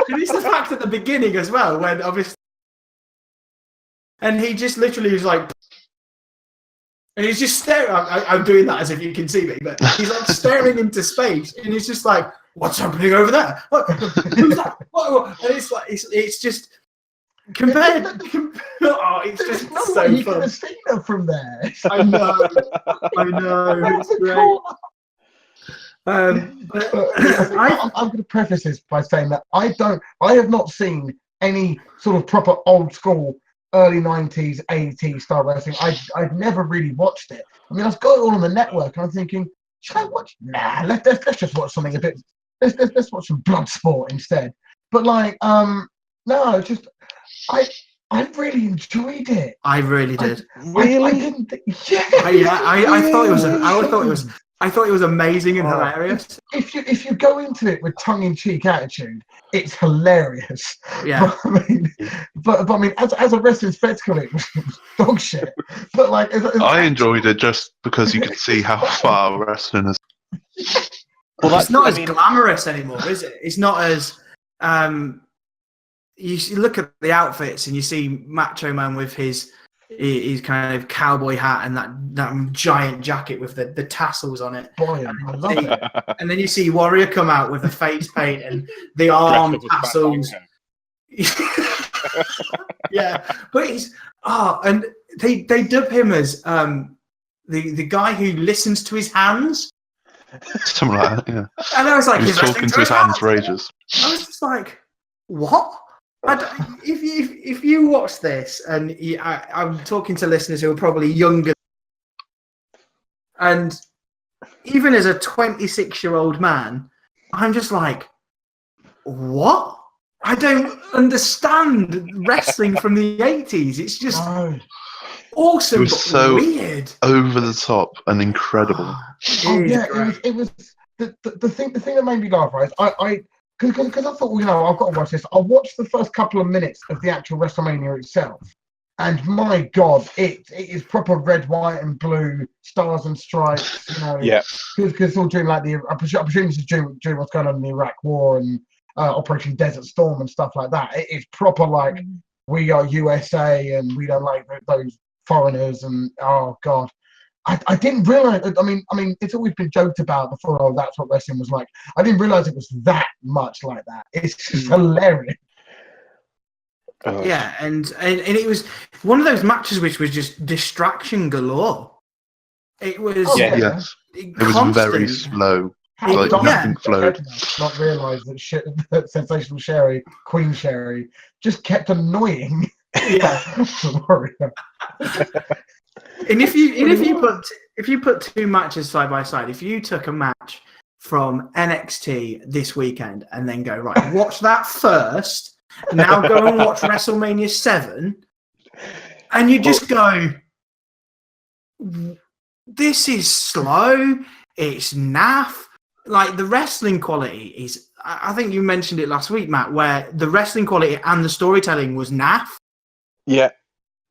And it's the fact at the beginning as well, when obviously, and he just literally was like, and he's just staring. I'm doing that as if you can see me, but he's like staring into space, and he's just like, "What's happening over there? What? Who's that? What?" And it's like, it's just compared. Oh, it's just There's no so way you could fun. have seen her from there. I know. It's great. But I'm going to preface this by saying that I have not seen any sort of proper old school early 90s, 80s style wrestling. I've never really watched it. I mean, I've got it all on the network, and I'm thinking, should I watch? Nah, let's just watch something a bit. Let's watch some blood sport instead. But no, just I really enjoyed it. I really did. I didn't. Yeah. I thought it was amazing and hilarious. If you go into it with tongue-in-cheek attitude, it's hilarious. Yeah. But I mean, as a wrestling spectacle, it was dog shit. But I enjoyed it just because you could see how far wrestling is. Well, it's not as glamorous anymore, is it? It's not as you look at the outfits and you see Macho Man with his his kind of cowboy hat and that giant jacket with the tassels on it. Brilliant. I love it. And then you see Warrior come out with the face paint and the arm Dressed up as tassels. Fat Yeah, but and they dub him as the guy who listons to his hands. Something like that, yeah. And I was like, He was talking to his hands for ages. I was just like, what? If you watch this, and I'm talking to listeners who are probably younger, and even as a 26-year-old man, I'm just like, what? I don't understand wrestling from the 80s. It's just awesome, It was but so weird, over the top and incredible. It was the thing that made me laugh, right? Because I thought, I've got to watch this. I watched the first couple of minutes of the actual WrestleMania itself, and my God, it is proper red, white, and blue stars and stripes. Yeah. Because it's all during like I presume this is during what's going on in the Iraq War and Operation Desert Storm and stuff like that. It is proper like we are USA and we don't like those foreigners, and oh God. I didn't realize. I mean, it's always been joked about before. Oh, that's what wrestling was like. I didn't realize it was that much like that. It's just hilarious. Yeah, and it was one of those matches which was just distraction galore. It was Yes, it was very slow. Nothing flowed. Not realize that Sensational Sherry, Queen Sherry, just kept annoying. Yeah. And if you put two matches side by side, if you took a match from NXT this weekend and then go, right, watch that first, now go and watch WrestleMania 7, and you just go, this is slow, it's naff. Like, the wrestling quality is, I think you mentioned it last week, Matt, where the wrestling quality and the storytelling was naff. Yeah.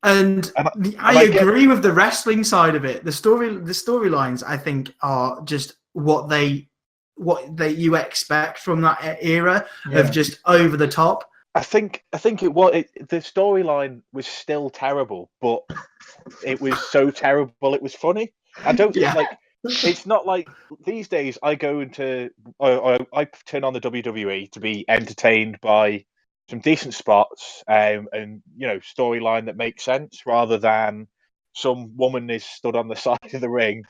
And I agree with the wrestling side of it. The storylines, I think, are just what you expect from that era of just over the top. I think it was the storyline was still terrible, but it was so terrible it was funny. I don't think it's not like these days. I go into I turn on the WWE to be entertained by some decent spots and storyline that makes sense, rather than some woman is stood on the side of the ring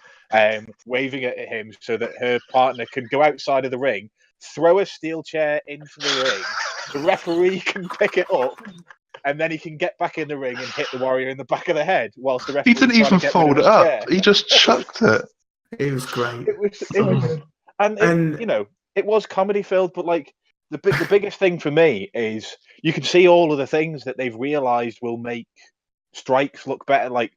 waving at him so that her partner can go outside of the ring, throw a steel chair into the ring, the referee can pick it up, and then he can get back in the ring and hit the Warrior in the back of the head whilst the referee. He didn't even fold it up. Chair. He just chucked it. It was great. It was it was comedy filled, but like the biggest thing for me is you can see all of the things that they've realised will make strikes look better. Like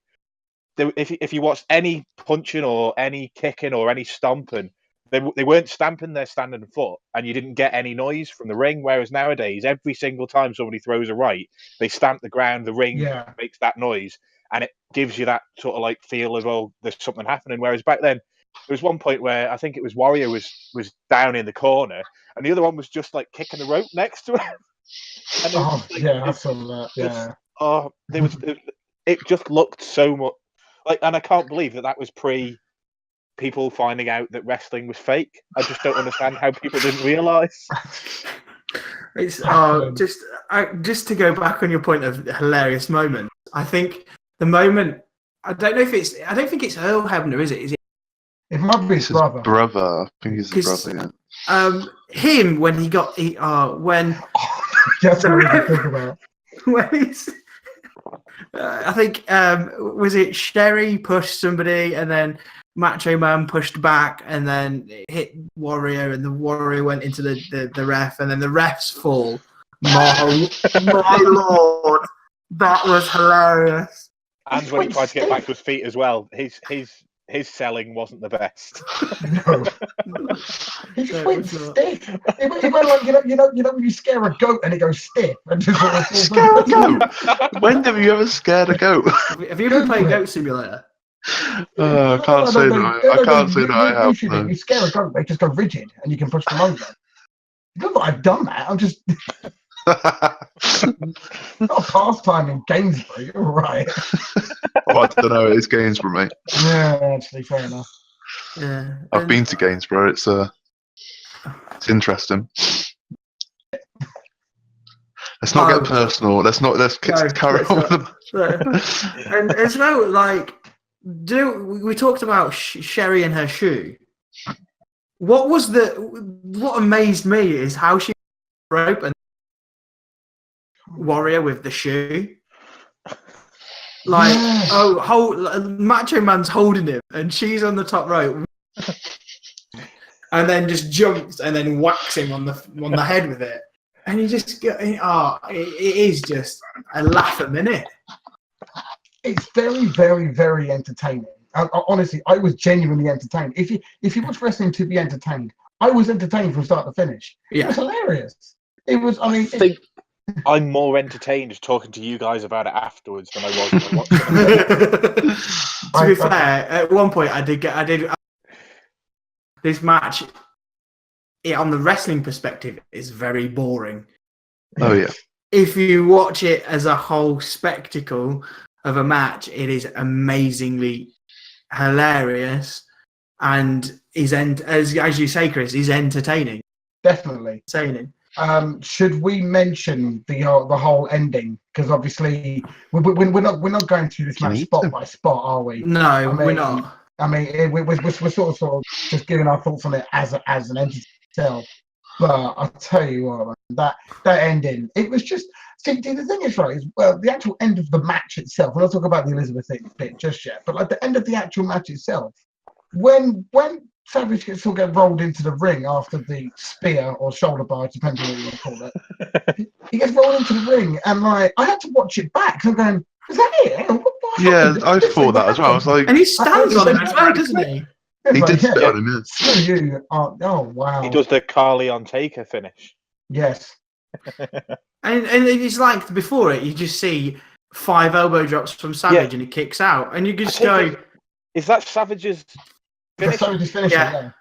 if you watch any punching or any kicking or any stomping, they weren't stamping their standing foot, and you didn't get any noise from the ring. Whereas nowadays, every single time somebody throws a right, they stamp the ground, the ring makes that noise, and it gives you that sort of like feel of, oh, there's something happening. Whereas back then, there was one point where I think it was Warrior was down in the corner, and the other one was just like kicking the rope next to him. And I saw that. Yeah. It just looked so much like, and I can't believe that was pre people finding out that wrestling was fake. I just don't understand how people didn't realise. It's just to go back on your point of hilarious moment. I think the moment, I don't think it's Earl Hebner, is it? Is it? It might be his brother. I think he's his brother. Yeah. Him when he got when that's what I think about. When he's, I think was it Sherry pushed somebody and then Macho Man pushed back and then hit Warrior, and the Warrior went into the ref, and then the ref's fall. My lord, that was hilarious. And when he tried to get back to his feet as well, his selling wasn't the best. No. He just went stiff. He went like, you know when you scare a goat and it goes stiff and just scare a goat. When have you ever scared a goat? Have you ever played Goat Simulator? I can't say that. I can't say that I have. No. You scare a goat, they just go rigid and you can push them over. Not that I've done that. I'm just. Not a pastime in Gainsbury, all right. Well, I don't know. It's Gainsborough, mate. Yeah, actually, fair enough. Yeah, I've been to Gainsborough. It's interesting. Let's not get personal. Let's carry on with the... And as well, like, we talked about Sherry and her shoe. What amazed me is how she rope and Warrior with the shoe. Like, Macho Man's holding him, and she's on the top rope, and then just jumps and then whacks him on the head with it, and you just get, it is just a laugh a minute. It's very, very, very entertaining. Honestly, I was genuinely entertained. If you watch wrestling to be entertained, I was entertained from start to finish. Yeah. It was hilarious. It was. I think I'm more entertained talking to you guys about it afterwards than I was when I watched it. To be fair, at one point I did this match. On the wrestling perspective, is very boring. Oh yeah. If you watch it as a whole spectacle of a match, it is amazingly hilarious, and as you say, Chris, he's entertaining. Definitely entertaining. Should we mention the whole ending? Because obviously we're not going through this match spot by spot, are we? No, we're not. I mean, we're sort of just giving our thoughts on it as an entity itself. But I'll tell you what, man, that ending, it was just. See, the thing is, right, the actual end of the match itself. We're not talking about the Elizabeth bit just yet, but like the end of the actual match itself, when Savage gets rolled into the ring after the spear or shoulder bar, depending on what you want to call it. He gets rolled into the ring, and like I had to watch it back. I'm going, is that it? What I thought that as well. I was like, and he stands on him as well, doesn't he? He did spit on him. Screw you! Oh wow! He does the Carly on Taker finish. Yes. and it's like before it, you just see 5 elbow drops from Savage, and he kicks out, and you just go, "Is that Savage's?" Yeah.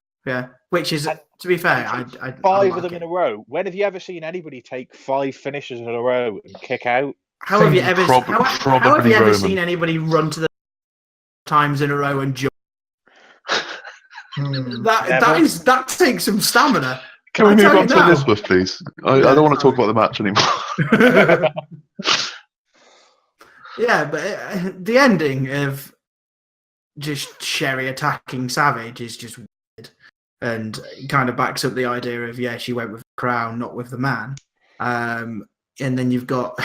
Which is, to be fair, I 5 of them in a row. When have you ever seen anybody take 5 finishes in a row and kick out? How have you ever seen anybody run to the times in a row and jump? That takes some stamina. Can we move on to Elizabeth, please? I don't want to talk about the match anymore. Yeah, but the ending of just Sherry attacking Savage is just weird, and kind of backs up the idea of she went with the crown, not with the man. And then you've got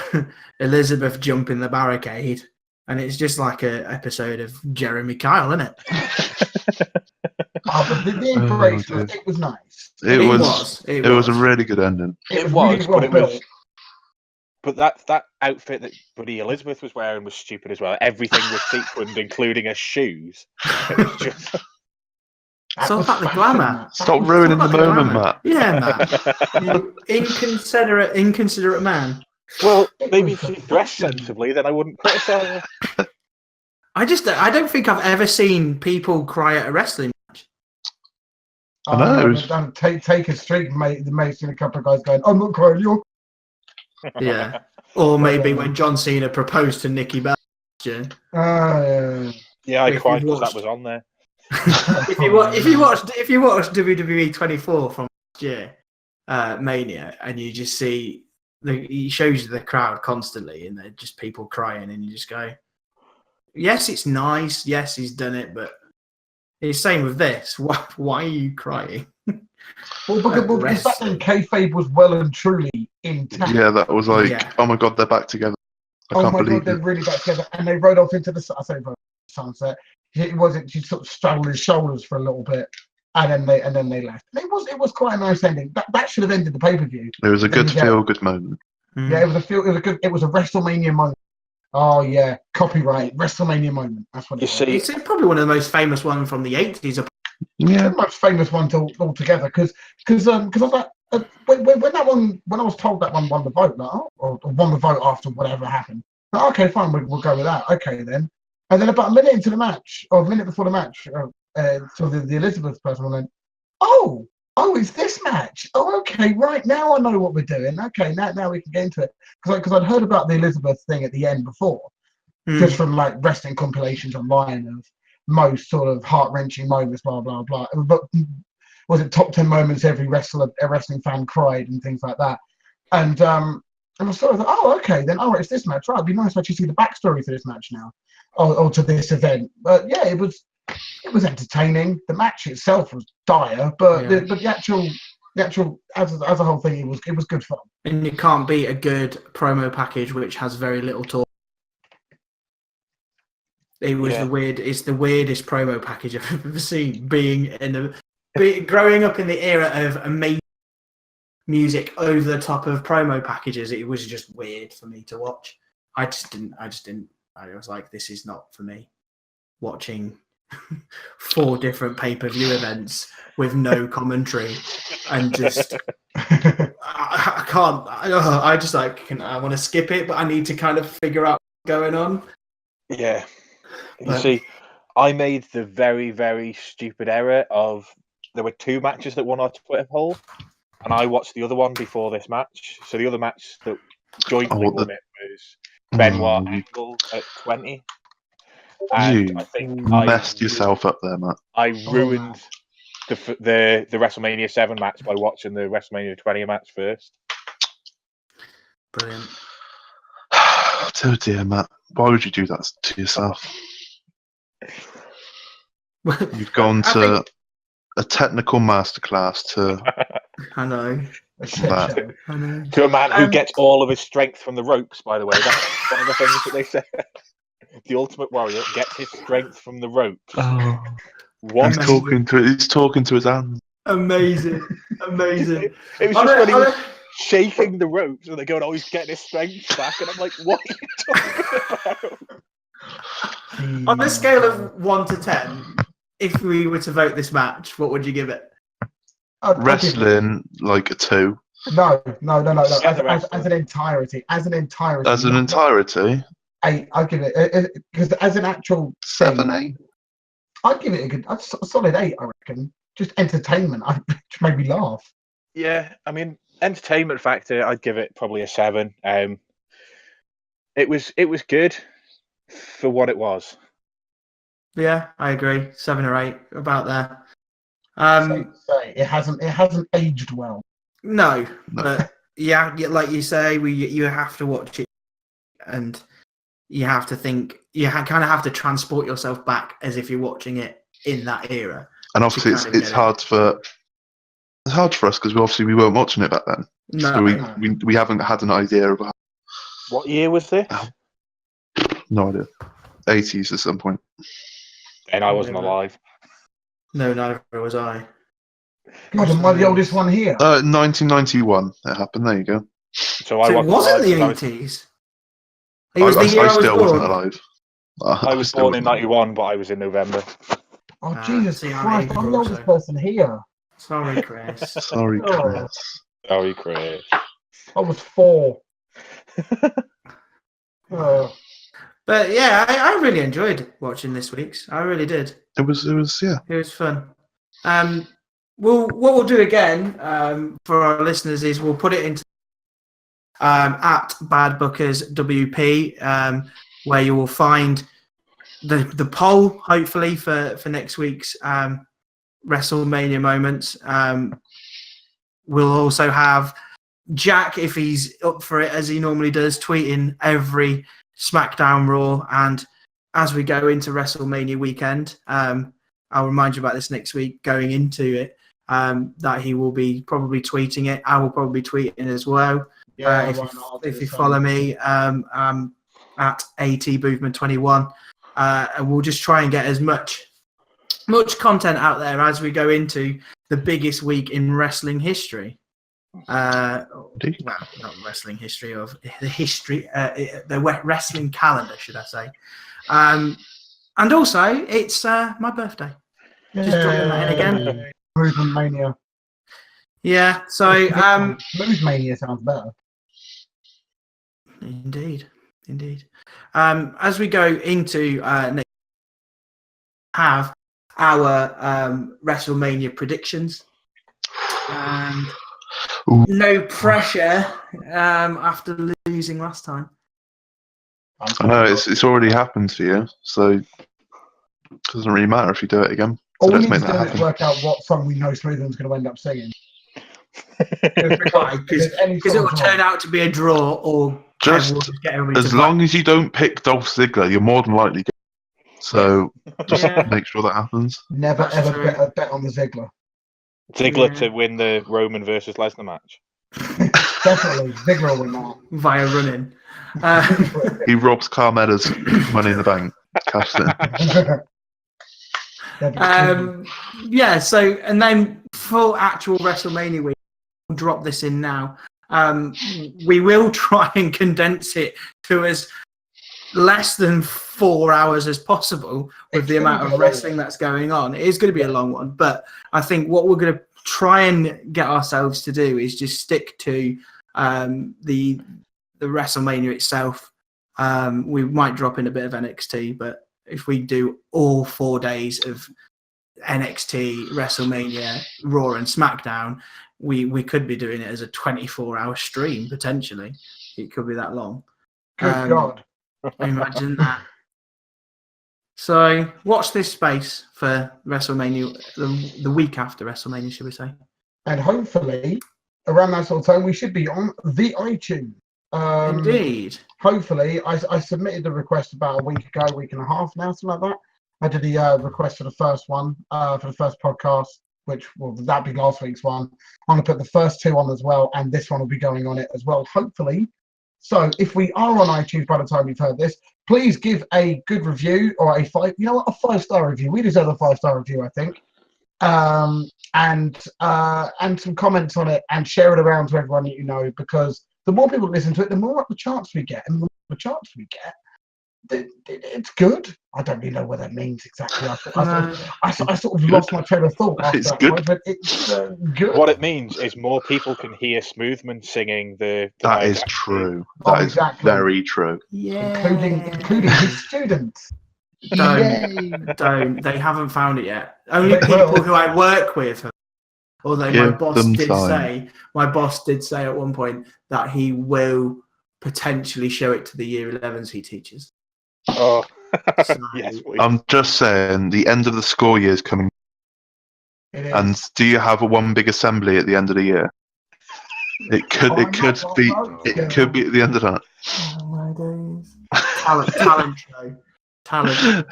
Elizabeth jumping the barricade, and it's just like an episode of Jeremy Kyle, isn't it? But the embrace, it was nice. It was a really good ending. It was, but that outfit that Buddy Elizabeth was wearing was stupid as well. Everything was sequined, including her shoes. It was just... It's all about the glamour. Stop ruining the moment, Matt. Yeah, Matt. You inconsiderate man. Well, maybe if she dressed sensibly, then I wouldn't criticise her. I don't think I've ever seen people cry at a wrestling match. I know. Take a streak, mate. The mate's seen a couple of guys going, "I'm not crying, you're." Yeah. Or maybe when John Cena proposed to Nikki Bella. Yeah, I cried because that was on there. if you watch WWE 24 from last year, Mania, and you just see he shows you the crowd constantly, and they're just people crying, and you just go, yes, it's nice, yes, he's done it, but it's the same with this. Why are you crying? Well, because back then kayfabe was well and truly intact. Yeah, that was like, oh my god, they're back together. I can't believe they're really back together, and they rode off into the sunset. It wasn't. She sort of straddled his shoulders for a little bit, and then they left. And it was quite a nice ending. That should have ended the pay-per-view. It was a good feel-good moment. Yeah, it was a WrestleMania moment. Oh yeah, copyright WrestleMania moment. That's what it's probably one of the most famous ones from the 80s. Yeah, the most famous one altogether. Because I was like, when I was told that one won the vote, or won the vote after whatever happened. Like, okay, fine, we'll go with that. Okay then. And then about a minute into the match, or a minute before the match, so the Elizabeth person went, "Oh, oh, it's this match. Oh, okay, right, now I know what we're doing. Okay, now we can get into it. Because I'd heard about the Elizabeth thing at the end before, just from like wrestling compilations online of most sort of heart-wrenching moments, blah, blah, blah. But was it top 10 moments a wrestling fan cried and things like that. And I sort of thought, oh, okay, then, all right, it's this match. Right, it'd be nice to actually see the backstory for this match now, or to this event. But yeah, it was entertaining. The match itself was dire, but the actual as a whole thing, it was good fun. And you can't beat a good promo package which has very little talk. It was it's the weirdest promo package I've ever seen. Growing up in the era of amazing music over the top of promo packages, it was just weird for me to watch. I was like, this is not for me. Watching 4 different pay-per-view events with no commentary and just I can't. I want to skip it, but I need to kind of figure out what's going on. Yeah. You see, I made the very, very stupid error of there were 2 matches that won our Twitter poll, and I watched the other one before this match. So the other match that jointly won it was Benoit Angle at 20. And I think messed yourself up there, Matt. I ruined the WrestleMania 7 match by watching the WrestleMania 20 match first. Brilliant. Oh dear, Matt. Why would you do that to yourself? You've gone to a technical masterclass to... I know. To a man who gets all of his strength from the ropes, by the way. That's one of the things that they say. The Ultimate Warrior gets his strength from the ropes. Oh. He's talking to his hands. Amazing. It was just when he was shaking the ropes and they're going, oh, he's getting his strength back. And I'm like, what are you talking about? On a scale of 1 to 10, if we were to vote this match, what would you give it? Wrestling, like a 2. No. As an entirety. As an entirety? 8. I'll give it, because as an actual 7, 8. I'd give it a solid 8, I reckon. Just entertainment. Which made me laugh. Yeah, I mean, entertainment factor, I'd give it probably a 7. It was good for what it was. Yeah, I agree. 7 or 8, about there. It hasn't aged well. No, but yeah, like you say, you have to watch it, and you have to think. You kind of have to transport yourself back as if you're watching it in that era. And obviously, it's hard for us because we weren't watching it back then. No, so we haven't had an idea about. What year was this? No idea. 80s at some point. And I wasn't alive. No, neither was I. God, am I the oldest one here? 1991. It happened. There you go. So it wasn't the 80s. It was I the year I still was wasn't alive. I was born in 91, but I was in November. Oh, Jesus Christ, I'm the oldest person here. Sorry, Chris. Sorry, Chris. Sorry, Chris. I was 4. But yeah, I really enjoyed watching this week's. I really did. It was yeah. It was fun. What we'll do again for our listeners is we'll put it into at Bad Bookers WP, where you will find the poll hopefully for next week's WrestleMania moments. We'll also have Jack, if he's up for it, as he normally does, tweeting every SmackDown, Raw, and as we go into WrestleMania weekend, I'll remind you about this next week going into it, that he will be probably tweeting it. I will probably be tweeting as well. Yeah, if you follow me at ATBoofman21, and we'll just try and get as much content out there as we go into the biggest week in wrestling history. Well, not wrestling history, of the history, the wrestling calendar, should I say? And also, it's my birthday. Just dropping that in again. Wrestlemania. Yeah. So, Wrestlemania sounds better. Indeed. As we go into next, have our WrestleMania predictions. and Ooh. no pressure after losing last time. I know it's already happened to you, so it doesn't really matter if you do it again. So All we let's need make to that do is happen. work out what song we know Smootham's going to end up singing. Why? Because it will turn out to be a draw, or Just will get everybody as to long as you don't pick Dolph Ziggler, you're more than likely. So just make sure that happens. Never That's ever true. bet on the Ziggler. Ziggler Yeah. to win the Roman versus Lesnar match. Definitely, Ziggler will win that. Via running. He robs Carmella's money in the bank. Cash in. Yeah, so, and then for actual WrestleMania week, we'll drop this in now. We will try and condense it to as less than 4 hours as possible with the amount of wrestling that's going on. It is going to be a long one, but I think what we're going to try and get ourselves to do is just stick to the WrestleMania itself. We might drop in a bit of NXT, but if we do all 4 days of NXT, WrestleMania, Raw, and SmackDown, we could be doing it as a 24-hour stream potentially. It could be that long. Good God! Imagine that. So watch this space for WrestleMania, the week after WrestleMania, should we say? And hopefully, around that sort of time, we should be on the iTunes. Indeed. Hopefully, I submitted the request about a week and a half now, something like that. I did the request for the first one, for the first podcast, which will that be last week's one. I'm going to put the first 2 on as well, and this one will be going on it as well, hopefully. So if we are on iTunes by the time you've heard this, please give a good review or a 5-star review. We deserve a 5-star review, I think. And some comments on it, and share it around to everyone that you know, because the more people listen to it, the more up the charts we get, and the more the charts we get, it's good. I don't really know what that means exactly. I sort of lost my train of thought after It's that good. point, but it's good. What it means is more people can hear Smoothman singing the That is Night true. Oh, That is exactly. very true. Yeah. including his students. Don't. They haven't found it yet. Only They people will. who I work with have. Although Give my boss them did time. say at one point that he will potentially show it to the year 11s he teaches. Oh, So, yes, please. I'm just saying, the end of the school year is coming. It is. And do you have a one big assembly at the end of the year? It could be at the end of that. Oh my days. Talent show. Talent.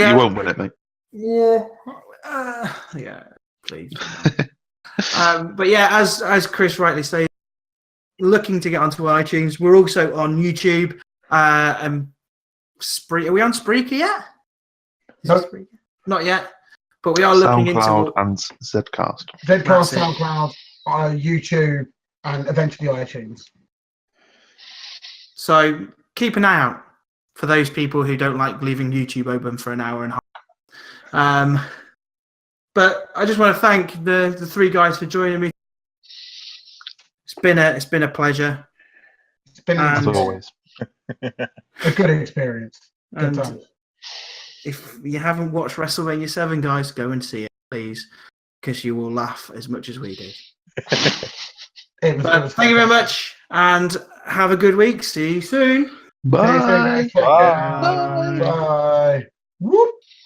You won't win it, mate. Yeah. Yeah, please. But yeah, as Chris rightly said, looking to get onto iTunes. We're also on YouTube and Spree. Are we on Spreaker yet? Nope. Not yet. But we are looking SoundCloud into and Zcast. Zcast, That's it. SoundCloud, YouTube, and eventually iTunes. So keep an eye out for those people who don't like leaving YouTube open for an hour and a half. But I just want to thank the 3 guys for joining me. It's been a pleasure. It's been As always. a good experience. Good And times. if you haven't watched WrestleMania 7, guys, go and see it, please, because you will laugh as much as we did. But thank you very much, and have a good week. See you soon. Bye. Bye. Bye. Whoop.